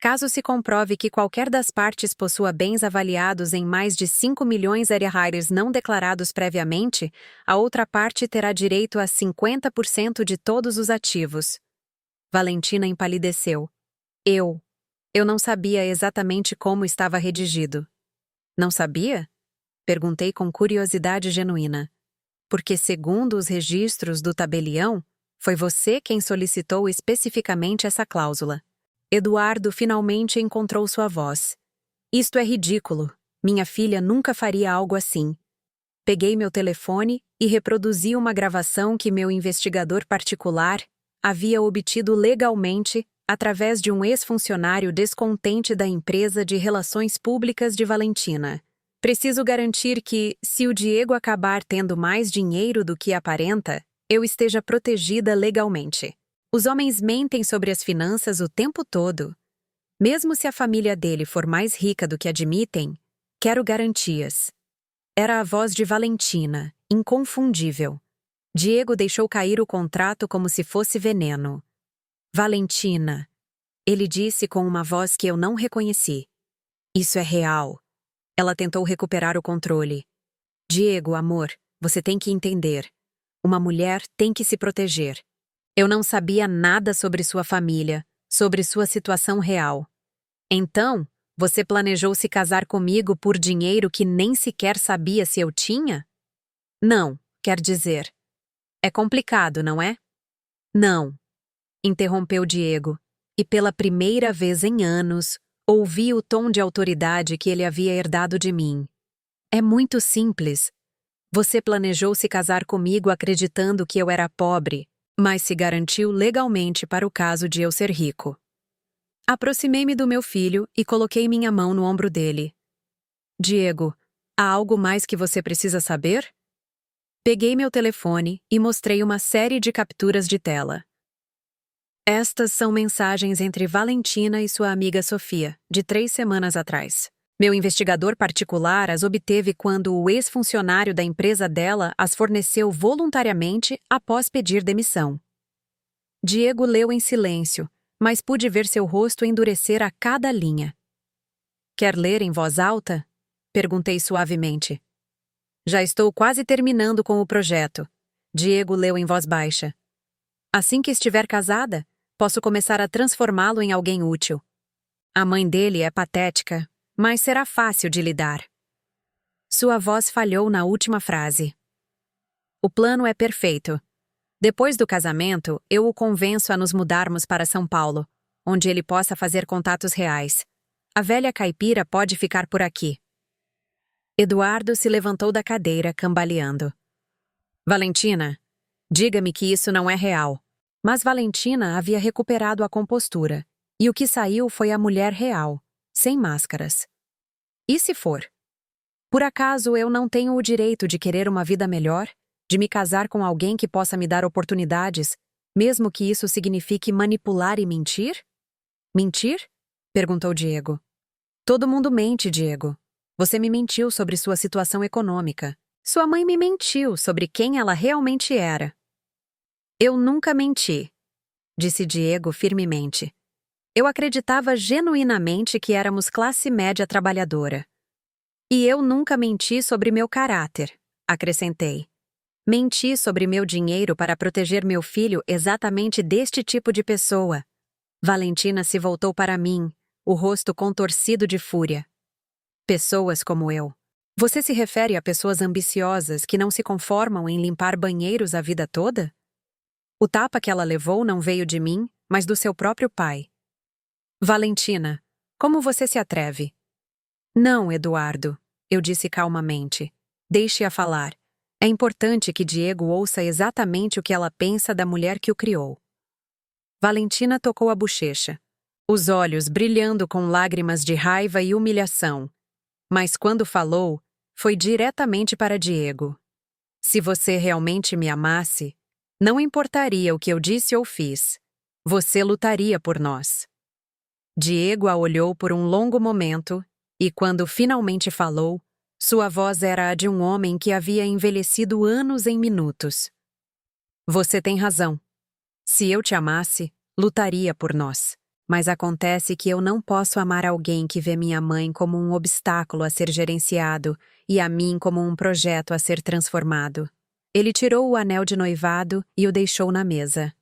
Caso se comprove que qualquer das partes possua bens avaliados em mais de 5 milhões de reais não declarados previamente, a outra parte terá direito a 50% de todos os ativos. Valentina empalideceu. Eu não sabia exatamente como estava redigido. Não sabia? Perguntei com curiosidade genuína. Porque, segundo os registros do tabelião, foi você quem solicitou especificamente essa cláusula. Eduardo finalmente encontrou sua voz. Isto é ridículo. Minha filha nunca faria algo assim. Peguei meu telefone e reproduzi uma gravação que meu investigador particular havia obtido legalmente através de um ex-funcionário descontente da empresa de relações públicas de Valentina. Preciso garantir que, se o Diego acabar tendo mais dinheiro do que aparenta, eu esteja protegida legalmente. Os homens mentem sobre as finanças o tempo todo. Mesmo se a família dele for mais rica do que admitem, quero garantias. Era a voz de Valentina, inconfundível. Diego deixou cair o contrato como se fosse veneno. Valentina, ele disse com uma voz que eu não reconheci. Isso é real. Ela tentou recuperar o controle. Diego, amor, você tem que entender. Uma mulher tem que se proteger. Eu não sabia nada sobre sua família, sobre sua situação real. Então, você planejou se casar comigo por dinheiro que nem sequer sabia se eu tinha? Não, quer dizer. É complicado, não é? Não, interrompeu Diego, e pela primeira vez em anos, ouvi o tom de autoridade que ele havia herdado de mim. É muito simples. Você planejou se casar comigo acreditando que eu era pobre, mas se garantiu legalmente para o caso de eu ser rico. Aproximei-me do meu filho e coloquei minha mão no ombro dele. Diego, há algo mais que você precisa saber? Peguei meu telefone e mostrei uma série de capturas de tela. Estas são mensagens entre Valentina e sua amiga Sofia, de 3 semanas atrás. Meu investigador particular as obteve quando o ex-funcionário da empresa dela as forneceu voluntariamente após pedir demissão. Diego leu em silêncio, mas pude ver seu rosto endurecer a cada linha. Quer ler em voz alta? Perguntei suavemente. Já estou quase terminando com o projeto. Diego leu em voz baixa. Assim que estiver casada, posso começar a transformá-lo em alguém útil. A mãe dele é patética, mas será fácil de lidar. Sua voz falhou na última frase. O plano é perfeito. Depois do casamento, eu o convenço a nos mudarmos para São Paulo, onde ele possa fazer contatos reais. A velha caipira pode ficar por aqui. Eduardo se levantou da cadeira, cambaleando. Valentina, diga-me que isso não é real. Mas Valentina havia recuperado a compostura, e o que saiu foi a mulher real, sem máscaras. E se for? Por acaso eu não tenho o direito de querer uma vida melhor? De me casar com alguém que possa me dar oportunidades, mesmo que isso signifique manipular e mentir? Mentir? Perguntou Diego. Todo mundo mente, Diego. Você me mentiu sobre sua situação econômica. Sua mãe me mentiu sobre quem ela realmente era. Eu nunca menti, disse Diego firmemente. Eu acreditava genuinamente que éramos classe média trabalhadora. E eu nunca menti sobre meu caráter, acrescentei. Menti sobre meu dinheiro para proteger meu filho exatamente deste tipo de pessoa. Valentina se voltou para mim, o rosto contorcido de fúria. Pessoas como eu. Você se refere a pessoas ambiciosas que não se conformam em limpar banheiros a vida toda? O tapa que ela levou não veio de mim, mas do seu próprio pai. Valentina, como você se atreve? Não, Eduardo, eu disse calmamente. Deixe-a falar. É importante que Diego ouça exatamente o que ela pensa da mulher que o criou. Valentina tocou a bochecha, os olhos brilhando com lágrimas de raiva e humilhação. Mas quando falou, foi diretamente para Diego. Se você realmente me amasse, não importaria o que eu disse ou fiz. Você lutaria por nós. Diego a olhou por um longo momento e, quando finalmente falou, sua voz era a de um homem que havia envelhecido anos em minutos. Você tem razão. Se eu te amasse, lutaria por nós. Mas acontece que eu não posso amar alguém que vê minha mãe como um obstáculo a ser gerenciado e a mim como um projeto a ser transformado. Ele tirou o anel de noivado e o deixou na mesa.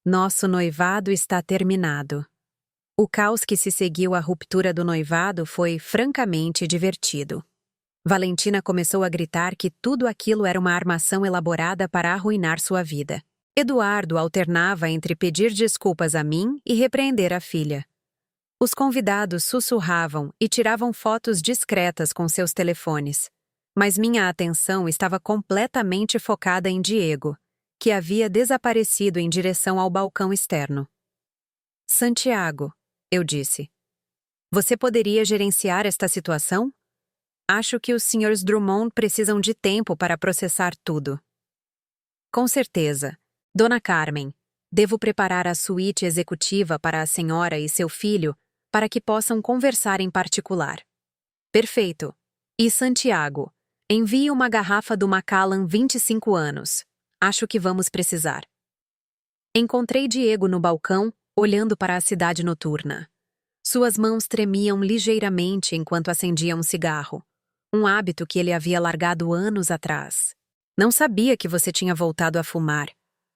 Nosso noivado está terminado. O caos que se seguiu à ruptura do noivado foi francamente divertido. Valentina começou a gritar que tudo aquilo era uma armação elaborada para arruinar sua vida. Eduardo alternava entre pedir desculpas a mim e repreender a filha. Os convidados sussurravam e tiravam fotos discretas com seus telefones. Mas minha atenção estava completamente focada em Diego, que havia desaparecido em direção ao balcão externo. Santiago, eu disse. Você poderia gerenciar esta situação? Acho que os Srs. Drummond precisam de tempo para processar tudo. Com certeza. Dona Carmen, devo preparar a suíte executiva para a senhora e seu filho para que possam conversar em particular. Perfeito. E Santiago, envie uma garrafa do Macallan 25 anos. Acho que vamos precisar. Encontrei Diego no balcão, olhando para a cidade noturna. Suas mãos tremiam ligeiramente enquanto acendia um cigarro. Um hábito que ele havia largado anos atrás. Não sabia que você tinha voltado a fumar,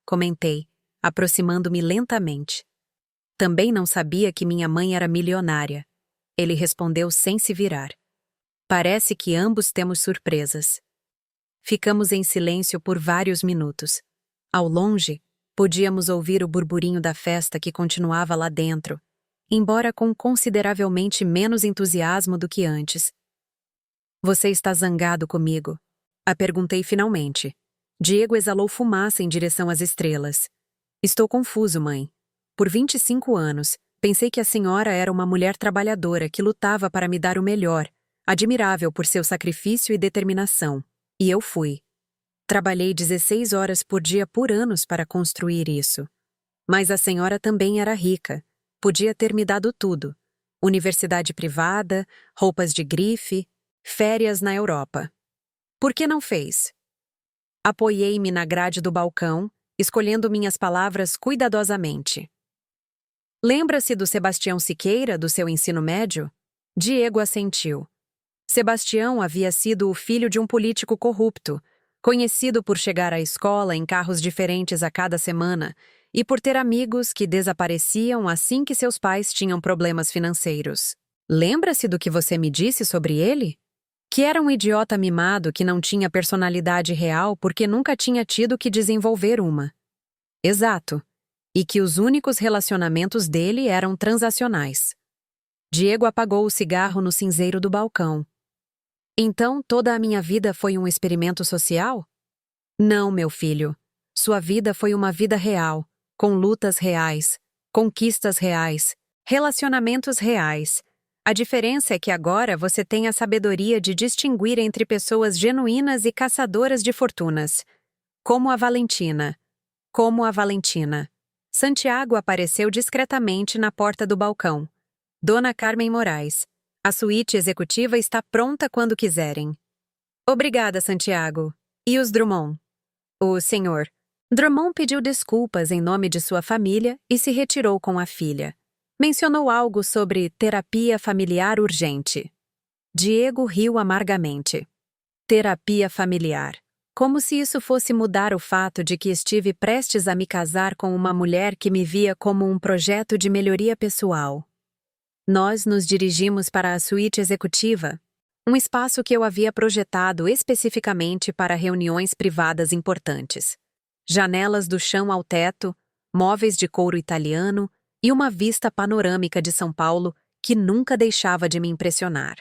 comentei, aproximando-me lentamente. Também não sabia que minha mãe era milionária. Ele respondeu sem se virar. Parece que ambos temos surpresas. Ficamos em silêncio por vários minutos. Ao longe, podíamos ouvir o burburinho da festa que continuava lá dentro, embora com consideravelmente menos entusiasmo do que antes. Você está zangado comigo? A perguntei finalmente. Diego exalou fumaça em direção às estrelas. Estou confuso, mãe. Por 25 anos, pensei que a senhora era uma mulher trabalhadora que lutava para me dar o melhor, admirável por seu sacrifício e determinação. E eu fui. Trabalhei 16 horas por dia por anos para construir isso. Mas a senhora também era rica. Podia ter me dado tudo. Universidade privada, roupas de grife, férias na Europa. Por que não fez? Apoiei-me na grade do balcão, escolhendo minhas palavras cuidadosamente. Lembra-se do Sebastião Siqueira, do seu ensino médio? Diego assentiu. Sebastião havia sido o filho de um político corrupto, conhecido por chegar à escola em carros diferentes a cada semana e por ter amigos que desapareciam assim que seus pais tinham problemas financeiros. Lembra-se do que você me disse sobre ele? Que era um idiota mimado que não tinha personalidade real porque nunca tinha tido que desenvolver uma. Exato. E que os únicos relacionamentos dele eram transacionais. Diego apagou o cigarro no cinzeiro do balcão. Então, toda a minha vida foi um experimento social? Não, meu filho. Sua vida foi uma vida real, com lutas reais, conquistas reais, relacionamentos reais. A diferença é que agora você tem a sabedoria de distinguir entre pessoas genuínas e caçadoras de fortunas. Como a Valentina. Como a Valentina. Santiago apareceu discretamente na porta do balcão. Dona Carmen Moraes. A suíte executiva está pronta quando quiserem. Obrigada, Santiago. E os Drummond? O senhor. Drummond pediu desculpas em nome de sua família e se retirou com a filha. Mencionou algo sobre terapia familiar urgente. Diego riu amargamente. Terapia familiar. Como se isso fosse mudar o fato de que estive prestes a me casar com uma mulher que me via como um projeto de melhoria pessoal. Nós nos dirigimos para a suíte executiva, um espaço que eu havia projetado especificamente para reuniões privadas importantes. Janelas do chão ao teto, móveis de couro italiano e uma vista panorâmica de São Paulo que nunca deixava de me impressionar.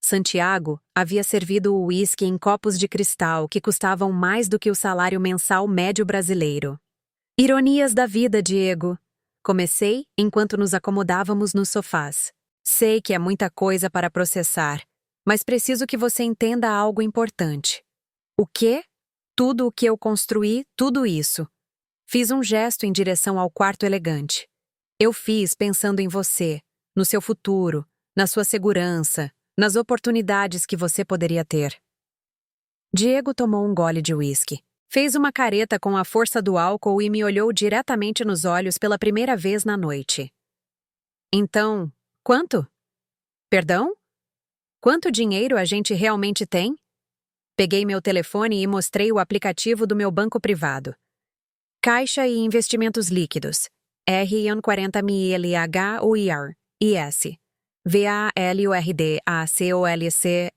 Santiago havia servido o uísque em copos de cristal que custavam mais do que o salário mensal médio brasileiro. Ironias da vida, Diego. Comecei enquanto nos acomodávamos nos sofás. Sei que é muita coisa para processar, mas preciso que você entenda algo importante. O quê? Tudo o que eu construí, tudo isso. Fiz um gesto em direção ao quarto elegante. Eu fiz pensando em você, no seu futuro, na sua segurança, nas oportunidades que você poderia ter. Diego tomou um gole de uísque. Fez uma careta com a força do álcool e me olhou diretamente nos olhos pela primeira vez na noite. Então, quanto? Perdão? Quanto dinheiro a gente realmente tem? Peguei meu telefone e mostrei o aplicativo do meu banco privado. Caixa e Investimentos Líquidos. R40MILH IS. VALURDACOLC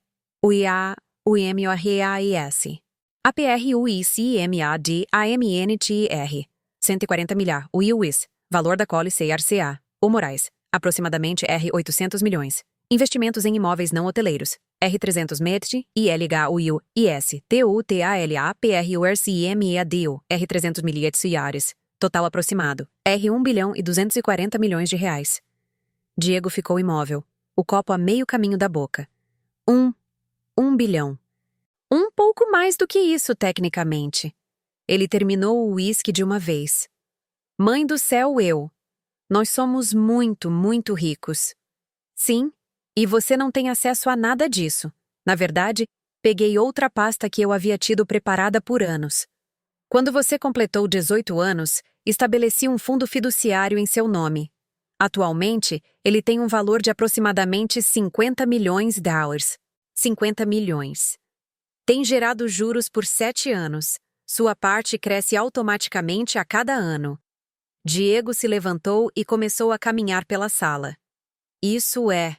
UIA UMORAIS. APRUICMADAMNTR. 140 milhar. UIUIS. Valor da Colice RCA. O Moraes. Aproximadamente R$ 800 milhões. Investimentos em imóveis não hoteleiros. R300 MET, ILHUIU, IS, TUTALA, PRURCIMEADU, R300 milhetes IARES. Total aproximado. R$ 1 bilhão e 240 milhões de reais. Diego ficou imóvel, o copo a meio caminho da boca. Um bilhão. Um pouco mais do que isso, tecnicamente. Ele terminou o uísque de uma vez. Mãe do céu, eu. Nós somos muito, muito ricos. Sim, e você não tem acesso a nada disso. Na verdade, peguei outra pasta que eu havia tido preparada por anos. Quando você completou 18 anos, estabeleci um fundo fiduciário em seu nome. Atualmente, ele tem um valor de aproximadamente 50 milhões de dólares. 50 milhões. Tem gerado juros por 7 anos. Sua parte cresce automaticamente a cada ano. Diego se levantou e começou a caminhar pela sala. Isso é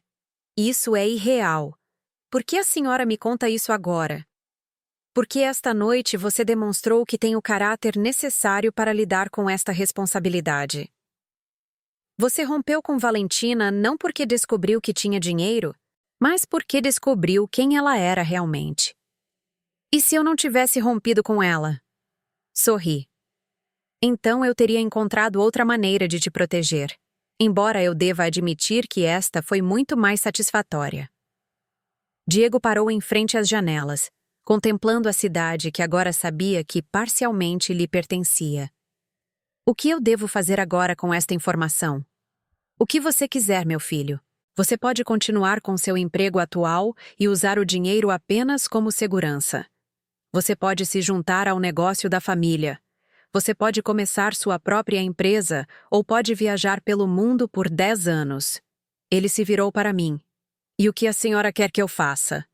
irreal. Por que a senhora me conta isso agora? Porque esta noite você demonstrou que tem o caráter necessário para lidar com esta responsabilidade. Você rompeu com Valentina não porque descobriu que tinha dinheiro, mas porque descobriu quem ela era realmente. E se eu não tivesse rompido com ela? Sorri. Então eu teria encontrado outra maneira de te proteger, embora eu deva admitir que esta foi muito mais satisfatória. Diego parou em frente às janelas, contemplando a cidade que agora sabia que parcialmente lhe pertencia. O que eu devo fazer agora com esta informação? O que você quiser, meu filho. Você pode continuar com seu emprego atual e usar o dinheiro apenas como segurança. Você pode se juntar ao negócio da família. Você pode começar sua própria empresa ou pode viajar pelo mundo por 10 anos. Ele se virou para mim. E o que a senhora quer que eu faça?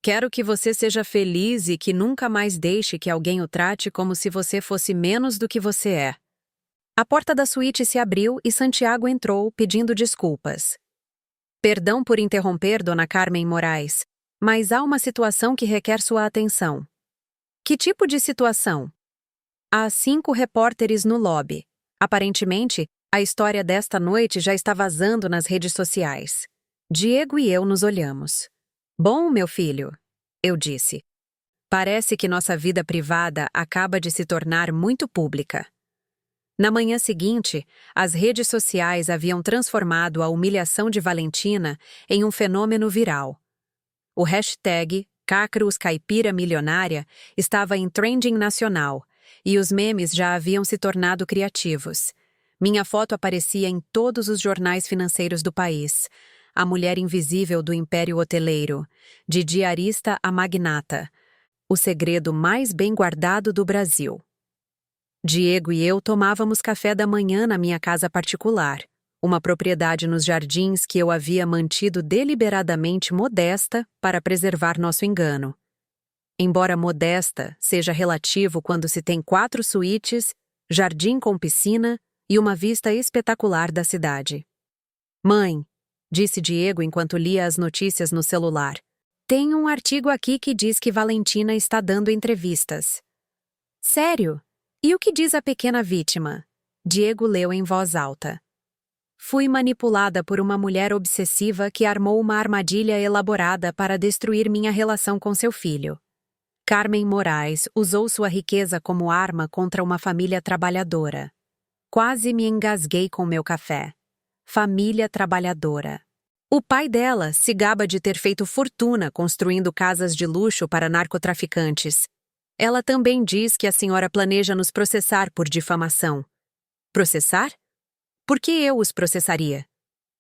Quero que você seja feliz e que nunca mais deixe que alguém o trate como se você fosse menos do que você é. A porta da suíte se abriu e Santiago entrou, pedindo desculpas. Perdão por interromper, Dona Carmen Moraes, mas há uma situação que requer sua atenção. Que tipo de situação? Há 5 repórteres no lobby. Aparentemente, a história desta noite já está vazando nas redes sociais. Diego e eu nos olhamos. Bom, meu filho, eu disse. Parece que nossa vida privada acaba de se tornar muito pública. Na manhã seguinte, as redes sociais haviam transformado a humilhação de Valentina em um fenômeno viral. O hashtag Cacrus Caipira Milionária estava em trending nacional, e os memes já haviam se tornado criativos. Minha foto aparecia em todos os jornais financeiros do país. A mulher invisível do império hoteleiro, de diarista a magnata. O segredo mais bem guardado do Brasil. Diego e eu tomávamos café da manhã na minha casa particular, uma propriedade nos jardins que eu havia mantido deliberadamente modesta para preservar nosso engano. Embora modesta seja relativo quando se tem 4 suítes, jardim com piscina e uma vista espetacular da cidade. Mãe, disse Diego enquanto lia as notícias no celular, tem um artigo aqui que diz que Valentina está dando entrevistas. Sério? E o que diz a pequena vítima? Diego leu em voz alta. Fui manipulada por uma mulher obsessiva que armou uma armadilha elaborada para destruir minha relação com seu filho. Carmen Moraes usou sua riqueza como arma contra uma família trabalhadora. Quase me engasguei com meu café. Família trabalhadora. O pai dela se gaba de ter feito fortuna construindo casas de luxo para narcotraficantes. Ela também diz que a senhora planeja nos processar por difamação. Processar? Por que eu os processaria?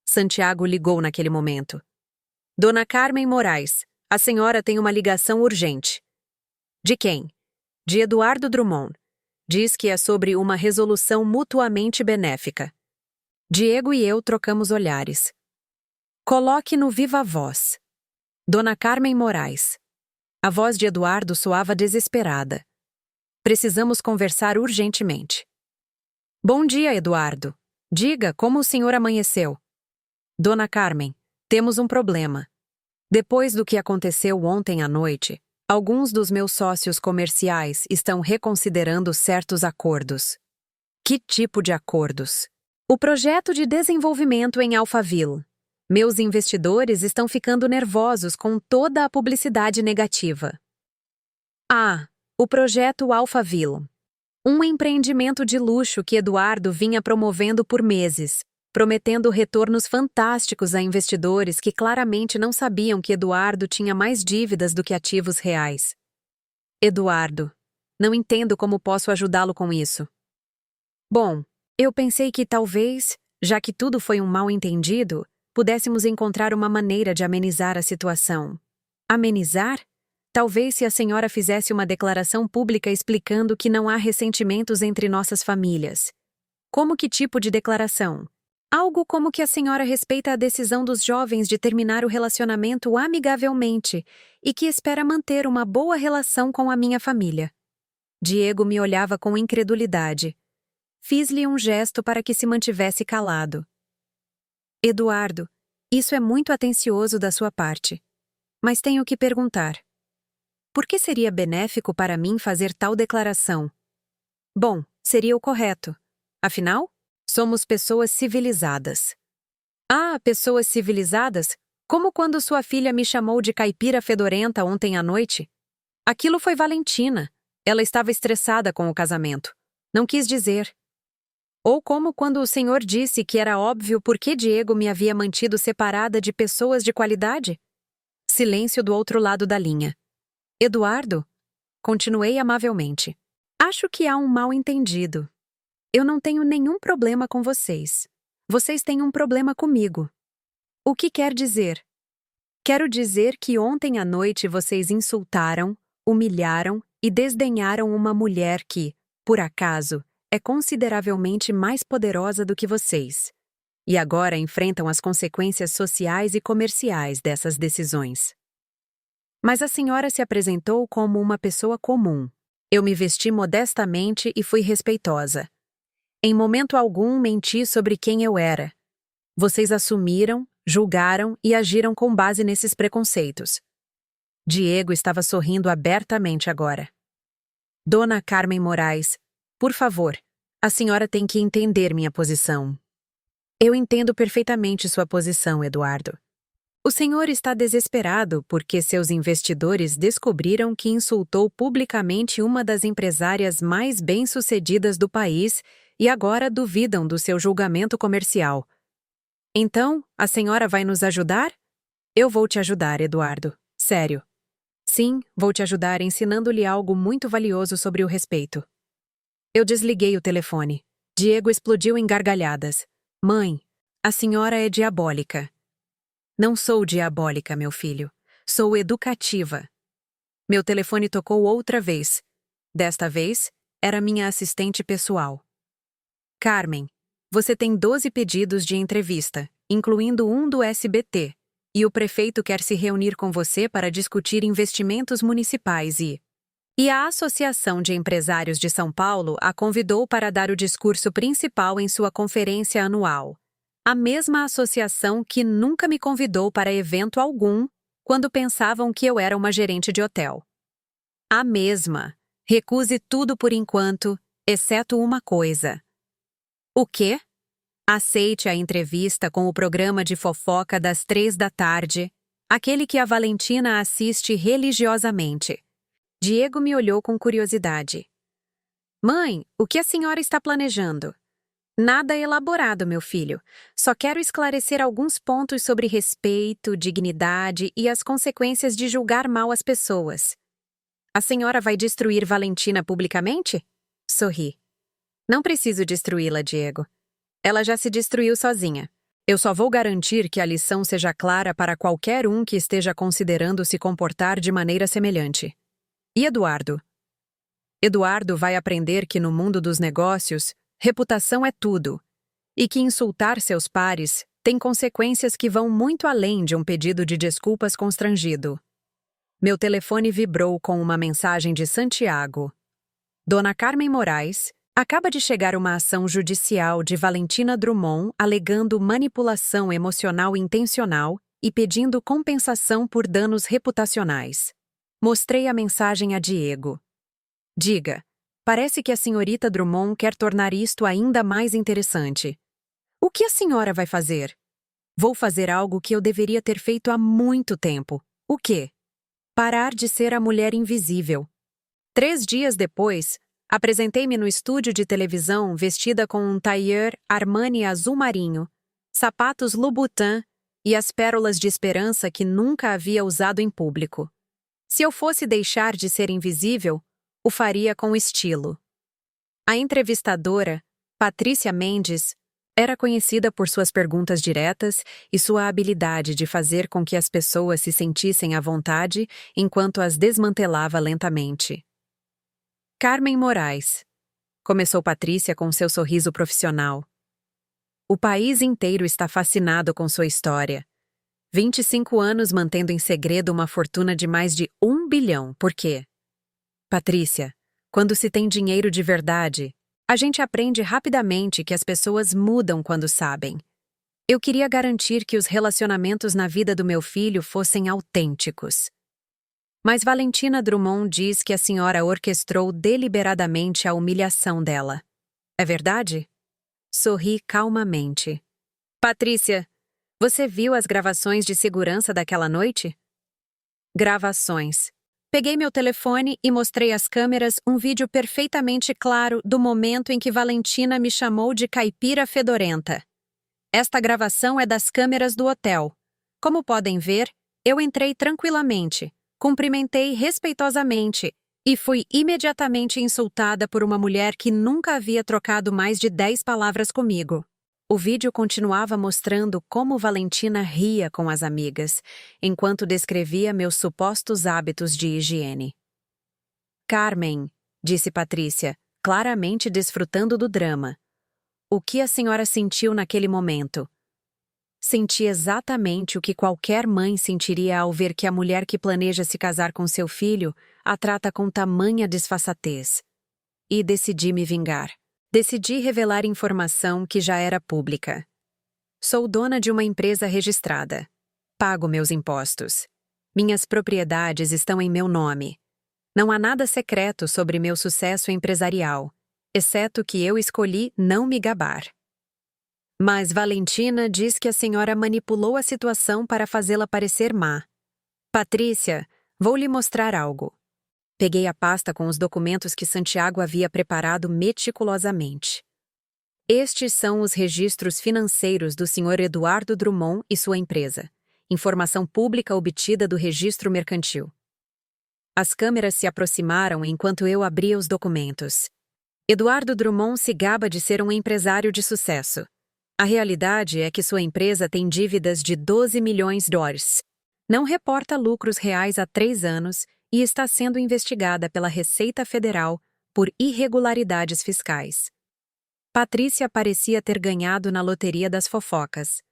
Santiago ligou naquele momento. Dona Carmen Moraes, a senhora tem uma ligação urgente. De quem? De Eduardo Drummond. Diz que é sobre uma resolução mutuamente benéfica. Diego e eu trocamos olhares. Coloque no viva voz. Dona Carmen Moraes. A voz de Eduardo soava desesperada. Precisamos conversar urgentemente. Bom dia, Eduardo. Diga como o senhor amanheceu. Dona Carmen, temos um problema. Depois do que aconteceu ontem à noite, alguns dos meus sócios comerciais estão reconsiderando certos acordos. Que tipo de acordos? O projeto de desenvolvimento em Alphaville. Meus investidores estão ficando nervosos com toda a publicidade negativa. O projeto Alphaville. Um empreendimento de luxo que Eduardo vinha promovendo por meses, prometendo retornos fantásticos a investidores que claramente não sabiam que Eduardo tinha mais dívidas do que ativos reais. Eduardo, não entendo como posso ajudá-lo com isso. Bom, eu pensei que talvez, já que tudo foi um mal-entendido, pudéssemos encontrar uma maneira de amenizar a situação. Amenizar? Talvez se a senhora fizesse uma declaração pública explicando que não há ressentimentos entre nossas famílias. Como que tipo de declaração? Algo como que a senhora respeita a decisão dos jovens de terminar o relacionamento amigavelmente e que espera manter uma boa relação com a minha família. Diego me olhava com incredulidade. Fiz-lhe um gesto para que se mantivesse calado. Eduardo, isso é muito atencioso da sua parte. Mas tenho que perguntar. Por que seria benéfico para mim fazer tal declaração? Bom, seria o correto. Afinal, somos pessoas civilizadas. Pessoas civilizadas? Como quando sua filha me chamou de caipira fedorenta ontem à noite? Aquilo foi Valentina. Ela estava estressada com o casamento. Não quis dizer. Ou como quando o senhor disse que era óbvio por que Diego me havia mantido separada de pessoas de qualidade? Silêncio do outro lado da linha. Eduardo? Continuei amavelmente. Acho que há um mal-entendido. Eu não tenho nenhum problema com vocês. Vocês têm um problema comigo. O que quer dizer? Quero dizer que ontem à noite vocês insultaram, humilharam e desdenharam uma mulher que, por acaso, é consideravelmente mais poderosa do que vocês. E agora enfrentam as consequências sociais e comerciais dessas decisões. Mas a senhora se apresentou como uma pessoa comum. Eu me vesti modestamente e fui respeitosa. Em momento algum menti sobre quem eu era. Vocês assumiram, julgaram e agiram com base nesses preconceitos. Diego estava sorrindo abertamente agora. Dona Carmen Moraes, por favor, a senhora tem que entender minha posição. Eu entendo perfeitamente sua posição, Eduardo. O senhor está desesperado porque seus investidores descobriram que insultou publicamente uma das empresárias mais bem-sucedidas do país e agora duvidam do seu julgamento comercial. Então, a senhora vai nos ajudar? Eu vou te ajudar, Eduardo. Sério. Sim, vou te ajudar ensinando-lhe algo muito valioso sobre o respeito. Eu desliguei o telefone. Diego explodiu em gargalhadas. Mãe, a senhora é diabólica. Não sou diabólica, meu filho. Sou educativa. Meu telefone tocou outra vez. Desta vez, era minha assistente pessoal. Carmen, você tem 12 pedidos de entrevista, incluindo um do SBT, e o prefeito quer se reunir com você para discutir investimentos municipais e a Associação de Empresários de São Paulo a convidou para dar o discurso principal em sua conferência anual. A mesma associação que nunca me convidou para evento algum quando pensavam que eu era uma gerente de hotel. A mesma. Recuse tudo por enquanto, exceto uma coisa. O quê? Aceite a entrevista com o programa de fofoca das 15h, aquele que a Valentina assiste religiosamente. Diego me olhou com curiosidade. Mãe, o que a senhora está planejando? Nada elaborado, meu filho. Só quero esclarecer alguns pontos sobre respeito, dignidade e as consequências de julgar mal as pessoas. A senhora vai destruir Valentina publicamente? Sorri. Não preciso destruí-la, Diego. Ela já se destruiu sozinha. Eu só vou garantir que a lição seja clara para qualquer um que esteja considerando se comportar de maneira semelhante. E Eduardo? Eduardo vai aprender que no mundo dos negócios, reputação é tudo, e que insultar seus pares tem consequências que vão muito além de um pedido de desculpas constrangido. Meu telefone vibrou com uma mensagem de Santiago. Dona Carmen Moraes, acaba de chegar uma ação judicial de Valentina Drummond alegando manipulação emocional intencional e pedindo compensação por danos reputacionais. Mostrei a mensagem a Diego. Diga, parece que a senhorita Drummond quer tornar isto ainda mais interessante. O que a senhora vai fazer? Vou fazer algo que eu deveria ter feito há muito tempo. O quê? Parar de ser a mulher invisível. 3 dias depois, apresentei-me no estúdio de televisão vestida com um tailleur Armani azul marinho, sapatos Louboutin e as pérolas de esperança que nunca havia usado em público. Se eu fosse deixar de ser invisível, o faria com estilo. A entrevistadora, Patrícia Mendes, era conhecida por suas perguntas diretas e sua habilidade de fazer com que as pessoas se sentissem à vontade enquanto as desmantelava lentamente. Carmen Moraes, começou Patrícia com seu sorriso profissional. O país inteiro está fascinado com sua história. 25 anos mantendo em segredo uma fortuna de mais de 1 bilhão. Por quê? Patrícia, quando se tem dinheiro de verdade, a gente aprende rapidamente que as pessoas mudam quando sabem. Eu queria garantir que os relacionamentos na vida do meu filho fossem autênticos. Mas Valentina Drummond diz que a senhora orquestrou deliberadamente a humilhação dela. É verdade? Sorri calmamente. Patrícia, Você viu as gravações de segurança daquela noite? Gravações. Peguei meu telefone e mostrei às câmeras um vídeo perfeitamente claro do momento em que Valentina me chamou de caipira fedorenta. Esta gravação é das câmeras do hotel. Como podem ver, eu entrei tranquilamente, cumprimentei respeitosamente e fui imediatamente insultada por uma mulher que nunca havia trocado mais de 10 palavras comigo. O vídeo continuava mostrando como Valentina ria com as amigas, enquanto descrevia meus supostos hábitos de higiene. Carmen, disse Patrícia, claramente desfrutando do drama. O que a senhora sentiu naquele momento? Senti exatamente o que qualquer mãe sentiria ao ver que a mulher que planeja se casar com seu filho a trata com tamanha desfaçatez. E decidi me vingar. Decidi revelar informação que já era pública. Sou dona de uma empresa registrada. Pago meus impostos. Minhas propriedades estão em meu nome. Não há nada secreto sobre meu sucesso empresarial, exceto que eu escolhi não me gabar. Mas Valentina diz que a senhora manipulou a situação para fazê-la parecer má. Patrícia, vou lhe mostrar algo. Peguei a pasta com os documentos que Santiago havia preparado meticulosamente. Estes são os registros financeiros do Sr. Eduardo Drummond e sua empresa. Informação pública obtida do registro mercantil. As câmeras se aproximaram enquanto eu abria os documentos. Eduardo Drummond se gaba de ser um empresário de sucesso. A realidade é que sua empresa tem dívidas de 12 milhões de dólares. Não reporta lucros reais há 3 anos e está sendo investigada pela Receita Federal por irregularidades fiscais. Patrícia parecia ter ganhado na loteria das fofocas.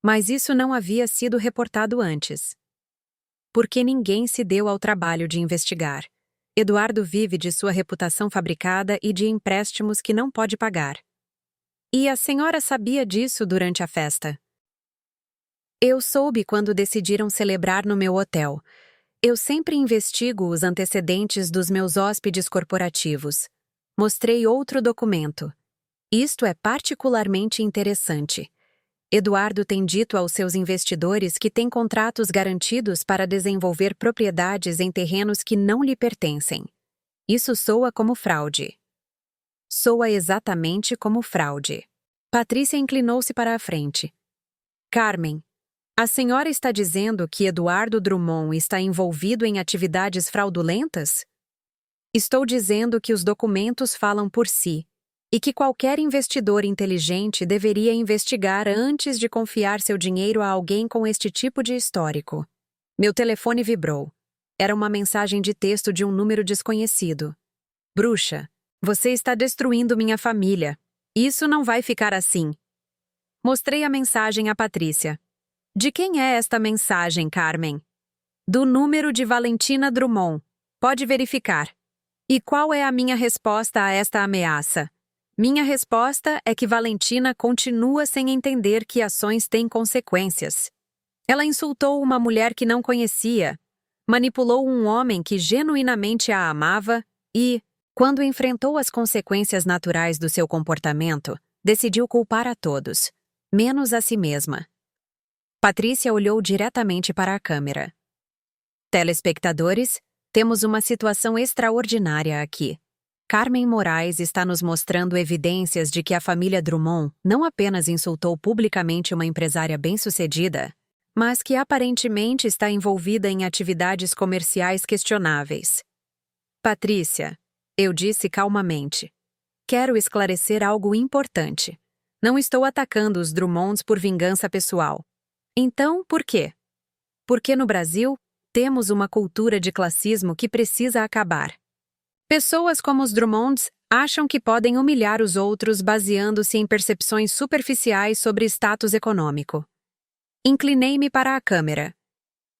Mas isso não havia sido reportado antes. Porque ninguém se deu ao trabalho de investigar. Eduardo vive de sua reputação fabricada e de empréstimos que não pode pagar. E a senhora sabia disso durante a festa. Eu soube quando decidiram celebrar no meu hotel. Eu sempre investigo os antecedentes dos meus hóspedes corporativos. Mostrei outro documento. Isto é particularmente interessante. Eduardo tem dito aos seus investidores que tem contratos garantidos para desenvolver propriedades em terrenos que não lhe pertencem. Isso soa como fraude. Soa exatamente como fraude. Patrícia inclinou-se para a frente. Carmen, a senhora está dizendo que Eduardo Drummond está envolvido em atividades fraudulentas? Estou dizendo que os documentos falam por si e que qualquer investidor inteligente deveria investigar antes de confiar seu dinheiro a alguém com este tipo de histórico. Meu telefone vibrou. Era uma mensagem de texto de um número desconhecido. Bruxa, você está destruindo minha família. Isso não vai ficar assim. Mostrei a mensagem a Patrícia. De quem é esta mensagem, Carmen? Do número de Valentina Drummond. Pode verificar. E qual é a minha resposta a esta ameaça? Minha resposta é que Valentina continua sem entender que ações têm consequências. Ela insultou uma mulher que não conhecia, manipulou um homem que genuinamente a amava e, quando enfrentou as consequências naturais do seu comportamento, decidiu culpar a todos, menos a si mesma. Patrícia olhou diretamente para a câmera. Telespectadores, temos uma situação extraordinária aqui. Carmen Moraes está nos mostrando evidências de que a família Drummond não apenas insultou publicamente uma empresária bem-sucedida, mas que aparentemente está envolvida em atividades comerciais questionáveis. Patrícia, eu disse calmamente, quero esclarecer algo importante. Não estou atacando os Drummonds por vingança pessoal. Então, por quê? Porque no Brasil, temos uma cultura de classismo que precisa acabar. Pessoas como os Drummonds acham que podem humilhar os outros baseando-se em percepções superficiais sobre status econômico. Inclinei-me para a câmera.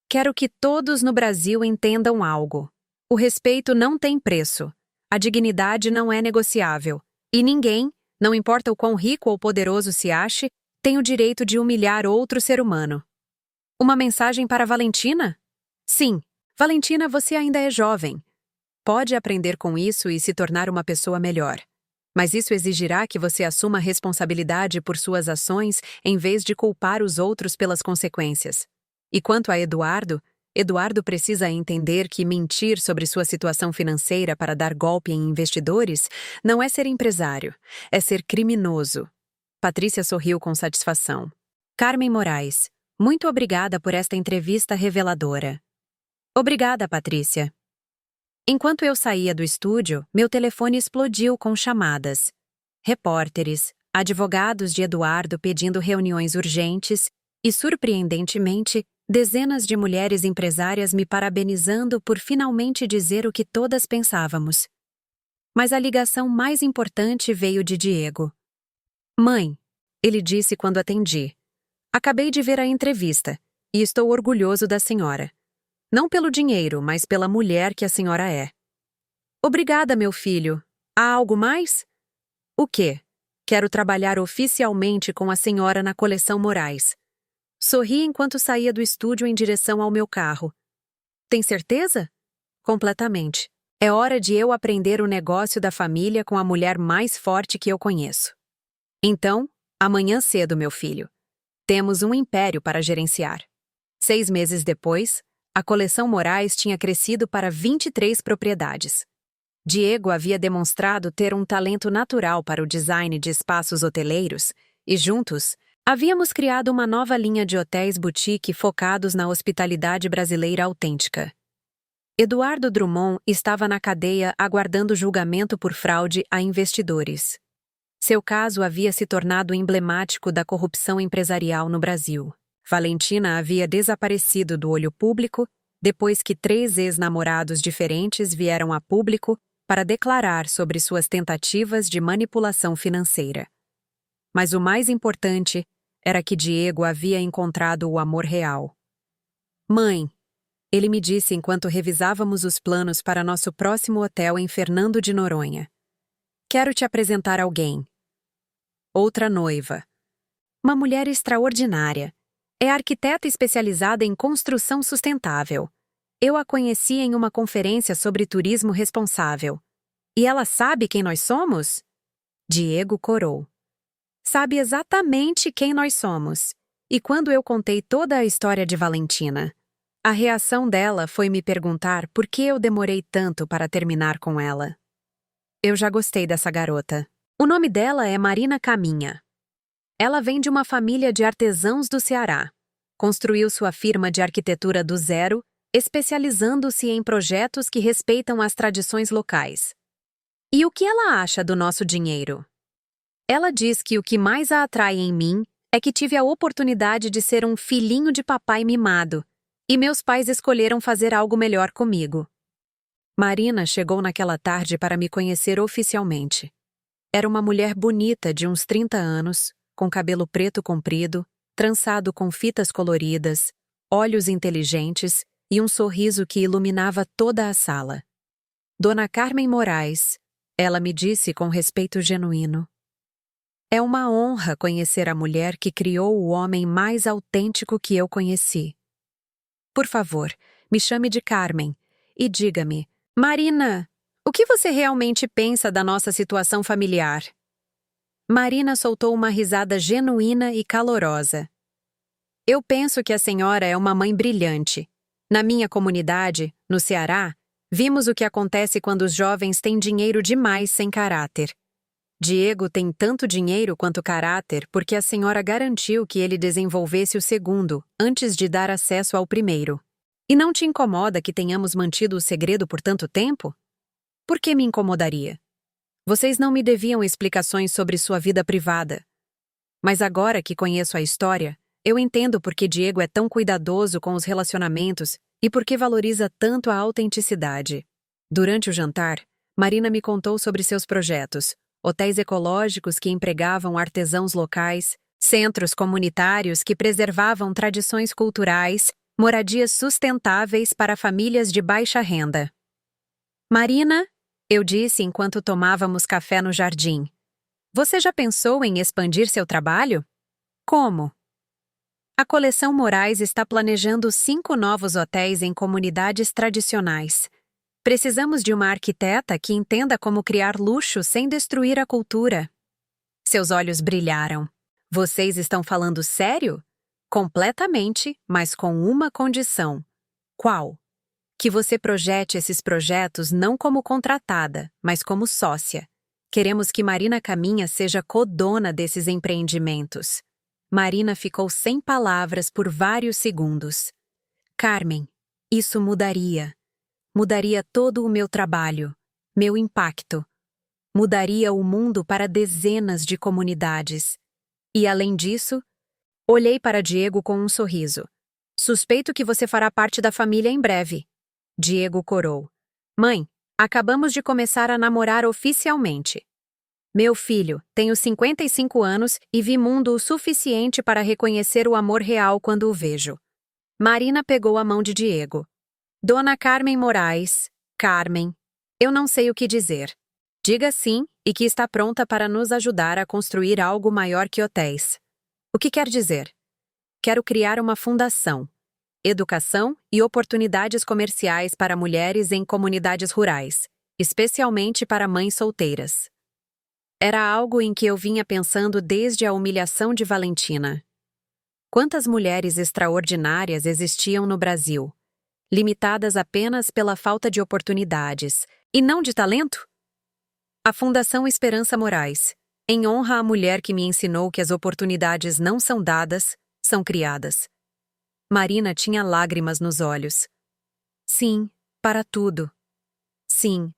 Quero que todos no Brasil entendam algo. O respeito não tem preço. A dignidade não é negociável. E ninguém, não importa o quão rico ou poderoso se ache, tem o direito de humilhar outro ser humano. Uma mensagem para Valentina? Sim, Valentina, você ainda é jovem. Pode aprender com isso e se tornar uma pessoa melhor. Mas isso exigirá que você assuma a responsabilidade por suas ações em vez de culpar os outros pelas consequências. E quanto a Eduardo, Eduardo precisa entender que mentir sobre sua situação financeira para dar golpe em investidores não é ser empresário, é ser criminoso. Patrícia sorriu com satisfação. Carmen Moraes, muito obrigada por esta entrevista reveladora. Obrigada, Patrícia. Enquanto eu saía do estúdio, meu telefone explodiu com chamadas. Repórteres, advogados de Eduardo pedindo reuniões urgentes e, surpreendentemente, dezenas de mulheres empresárias me parabenizando por finalmente dizer o que todas pensávamos. Mas a ligação mais importante veio de Diego. Mãe, ele disse quando atendi. Acabei de ver a entrevista e estou orgulhoso da senhora. Não pelo dinheiro, mas pela mulher que a senhora é. Obrigada, meu filho. Há algo mais? O quê? Quero trabalhar oficialmente com a senhora na coleção Moraes. Sorri enquanto saía do estúdio em direção ao meu carro. Tem certeza? Completamente. É hora de eu aprender o negócio da família com a mulher mais forte que eu conheço. Então, amanhã cedo, meu filho. Temos um império para gerenciar. 6 meses depois, a coleção Moraes tinha crescido para 23 propriedades. Diego havia demonstrado ter um talento natural para o design de espaços hoteleiros e, juntos, havíamos criado uma nova linha de hotéis boutique focados na hospitalidade brasileira autêntica. Eduardo Drummond estava na cadeia aguardando julgamento por fraude a investidores. Seu caso havia se tornado emblemático da corrupção empresarial no Brasil. Valentina havia desaparecido do olho público depois que 3 ex-namorados diferentes vieram a público para declarar sobre suas tentativas de manipulação financeira. Mas o mais importante era que Diego havia encontrado o amor real. Mãe, ele me disse enquanto revisávamos os planos para nosso próximo hotel em Fernando de Noronha. Quero te apresentar alguém. Outra noiva. Uma mulher extraordinária. É arquiteta especializada em construção sustentável. Eu a conheci em uma conferência sobre turismo responsável. E ela sabe quem nós somos? Diego corou. Sabe exatamente quem nós somos. E quando eu contei toda a história de Valentina, a reação dela foi me perguntar por que eu demorei tanto para terminar com ela. Eu já gostei dessa garota. O nome dela é Marina Caminha. Ela vem de uma família de artesãos do Ceará. Construiu sua firma de arquitetura do zero, especializando-se em projetos que respeitam as tradições locais. E o que ela acha do nosso dinheiro? Ela diz que o que mais a atrai em mim é que tive a oportunidade de ser um filhinho de papai mimado, e meus pais escolheram fazer algo melhor comigo. Marina chegou naquela tarde para me conhecer oficialmente. Era uma mulher bonita de uns 30 anos, com cabelo preto comprido, trançado com fitas coloridas, olhos inteligentes e um sorriso que iluminava toda a sala. Dona Carmen Moraes, ela me disse com respeito genuíno. É uma honra conhecer a mulher que criou o homem mais autêntico que eu conheci. Por favor, me chame de Carmen e diga-me, Marina, o que você realmente pensa da nossa situação familiar? Marina soltou uma risada genuína e calorosa. Eu penso que a senhora é uma mãe brilhante. Na minha comunidade, no Ceará, vimos o que acontece quando os jovens têm dinheiro demais sem caráter. Diego tem tanto dinheiro quanto caráter porque a senhora garantiu que ele desenvolvesse o segundo, antes de dar acesso ao primeiro. E não te incomoda que tenhamos mantido o segredo por tanto tempo? Por que me incomodaria? Vocês não me deviam explicações sobre sua vida privada. Mas agora que conheço a história, eu entendo por que Diego é tão cuidadoso com os relacionamentos e por que valoriza tanto a autenticidade. Durante o jantar, Marina me contou sobre seus projetos, hotéis ecológicos que empregavam artesãos locais, centros comunitários que preservavam tradições culturais, moradias sustentáveis para famílias de baixa renda. Marina, eu disse enquanto tomávamos café no jardim, você já pensou em expandir seu trabalho? Como? A coleção Moraes está planejando 5 novos hotéis em comunidades tradicionais. Precisamos de uma arquiteta que entenda como criar luxo sem destruir a cultura. Seus olhos brilharam. Vocês estão falando sério? Completamente, mas com uma condição. Qual? Que você projete esses projetos não como contratada, mas como sócia. Queremos que Marina Caminha seja codona desses empreendimentos. Marina ficou sem palavras por vários segundos. Carmen, isso mudaria. Mudaria todo o meu trabalho, meu impacto. Mudaria o mundo para dezenas de comunidades. E além disso, olhei para Diego com um sorriso. Suspeito que você fará parte da família em breve. Diego corou. Mãe, acabamos de começar a namorar oficialmente. Meu filho, tenho 55 anos e vi mundo o suficiente para reconhecer o amor real quando o vejo. Marina pegou a mão de Diego. Dona Carmen Moraes, Carmen, eu não sei o que dizer. Diga sim e que está pronta para nos ajudar a construir algo maior que hotéis. O que quer dizer? Quero criar uma fundação. Educação e oportunidades comerciais para mulheres em comunidades rurais, especialmente para mães solteiras. Era algo em que eu vinha pensando desde a humilhação de Valentina. Quantas mulheres extraordinárias existiam no Brasil, limitadas apenas pela falta de oportunidades, e não de talento? A Fundação Esperança Moraes, em honra à mulher que me ensinou que as oportunidades não são dadas, são criadas. Marina tinha lágrimas nos olhos. Sim, para tudo. Sim.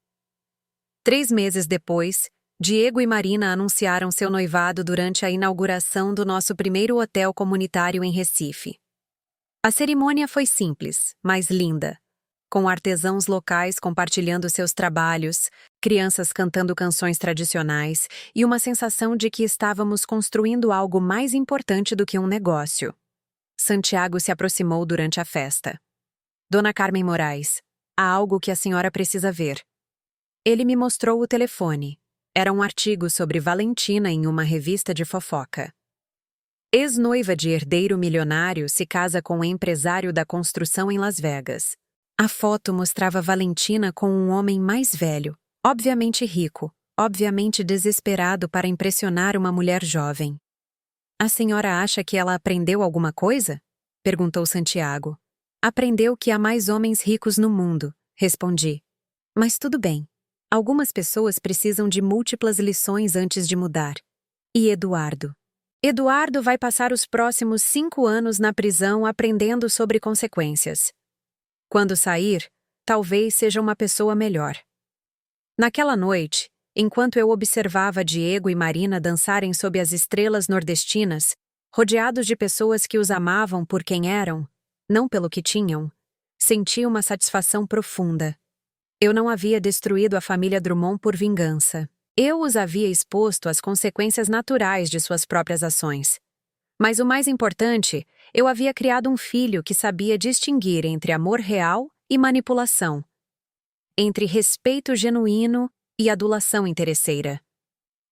3 meses depois, Diego e Marina anunciaram seu noivado durante a inauguração do nosso primeiro hotel comunitário em Recife. A cerimônia foi simples, mas linda, com artesãos locais compartilhando seus trabalhos, crianças cantando canções tradicionais e uma sensação de que estávamos construindo algo mais importante do que um negócio. Santiago se aproximou durante a festa. Dona Carmen Moraes, há algo que a senhora precisa ver. Ele me mostrou o telefone. Era um artigo sobre Valentina em uma revista de fofoca. Ex-noiva de herdeiro milionário se casa com um empresário da construção em Las Vegas. A foto mostrava Valentina com um homem mais velho, obviamente rico, obviamente desesperado para impressionar uma mulher jovem. A senhora acha que ela aprendeu alguma coisa? Perguntou Santiago. Aprendeu que há mais homens ricos no mundo, respondi. Mas tudo bem. Algumas pessoas precisam de múltiplas lições antes de mudar. E Eduardo? Eduardo vai passar os próximos 5 anos na prisão aprendendo sobre consequências. Quando sair, talvez seja uma pessoa melhor. Naquela noite, enquanto eu observava Diego e Marina dançarem sob as estrelas nordestinas, rodeados de pessoas que os amavam por quem eram, não pelo que tinham, senti uma satisfação profunda. Eu não havia destruído a família Drummond por vingança. Eu os havia exposto às consequências naturais de suas próprias ações. Mas o mais importante, eu havia criado um filho que sabia distinguir entre amor real e manipulação, entre respeito genuíno e adulação interesseira.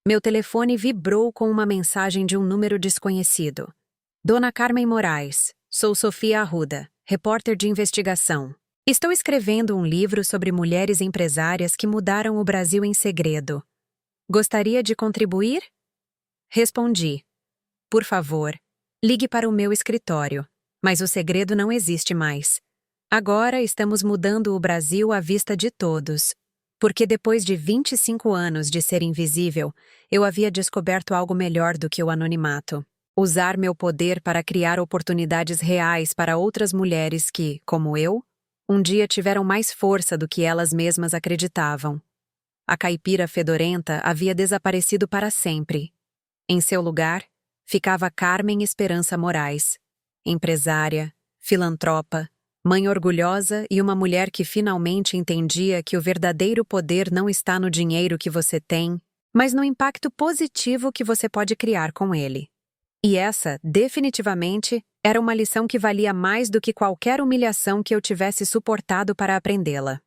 Meu telefone vibrou com uma mensagem de um número desconhecido. Dona Carmen Moraes, sou Sofia Arruda, repórter de investigação. Estou escrevendo um livro sobre mulheres empresárias que mudaram o Brasil em segredo. Gostaria de contribuir? Respondi. Por favor, ligue para o meu escritório. Mas o segredo não existe mais. Agora estamos mudando o Brasil à vista de todos. Porque depois de 25 anos de ser invisível, eu havia descoberto algo melhor do que o anonimato. Usar meu poder para criar oportunidades reais para outras mulheres que, como eu, um dia tiveram mais força do que elas mesmas acreditavam. A caipira fedorenta havia desaparecido para sempre. Em seu lugar, ficava Carmen Esperança Moraes, empresária, filantropa, mãe orgulhosa e uma mulher que finalmente entendia que o verdadeiro poder não está no dinheiro que você tem, mas no impacto positivo que você pode criar com ele. E essa, definitivamente, era uma lição que valia mais do que qualquer humilhação que eu tivesse suportado para aprendê-la.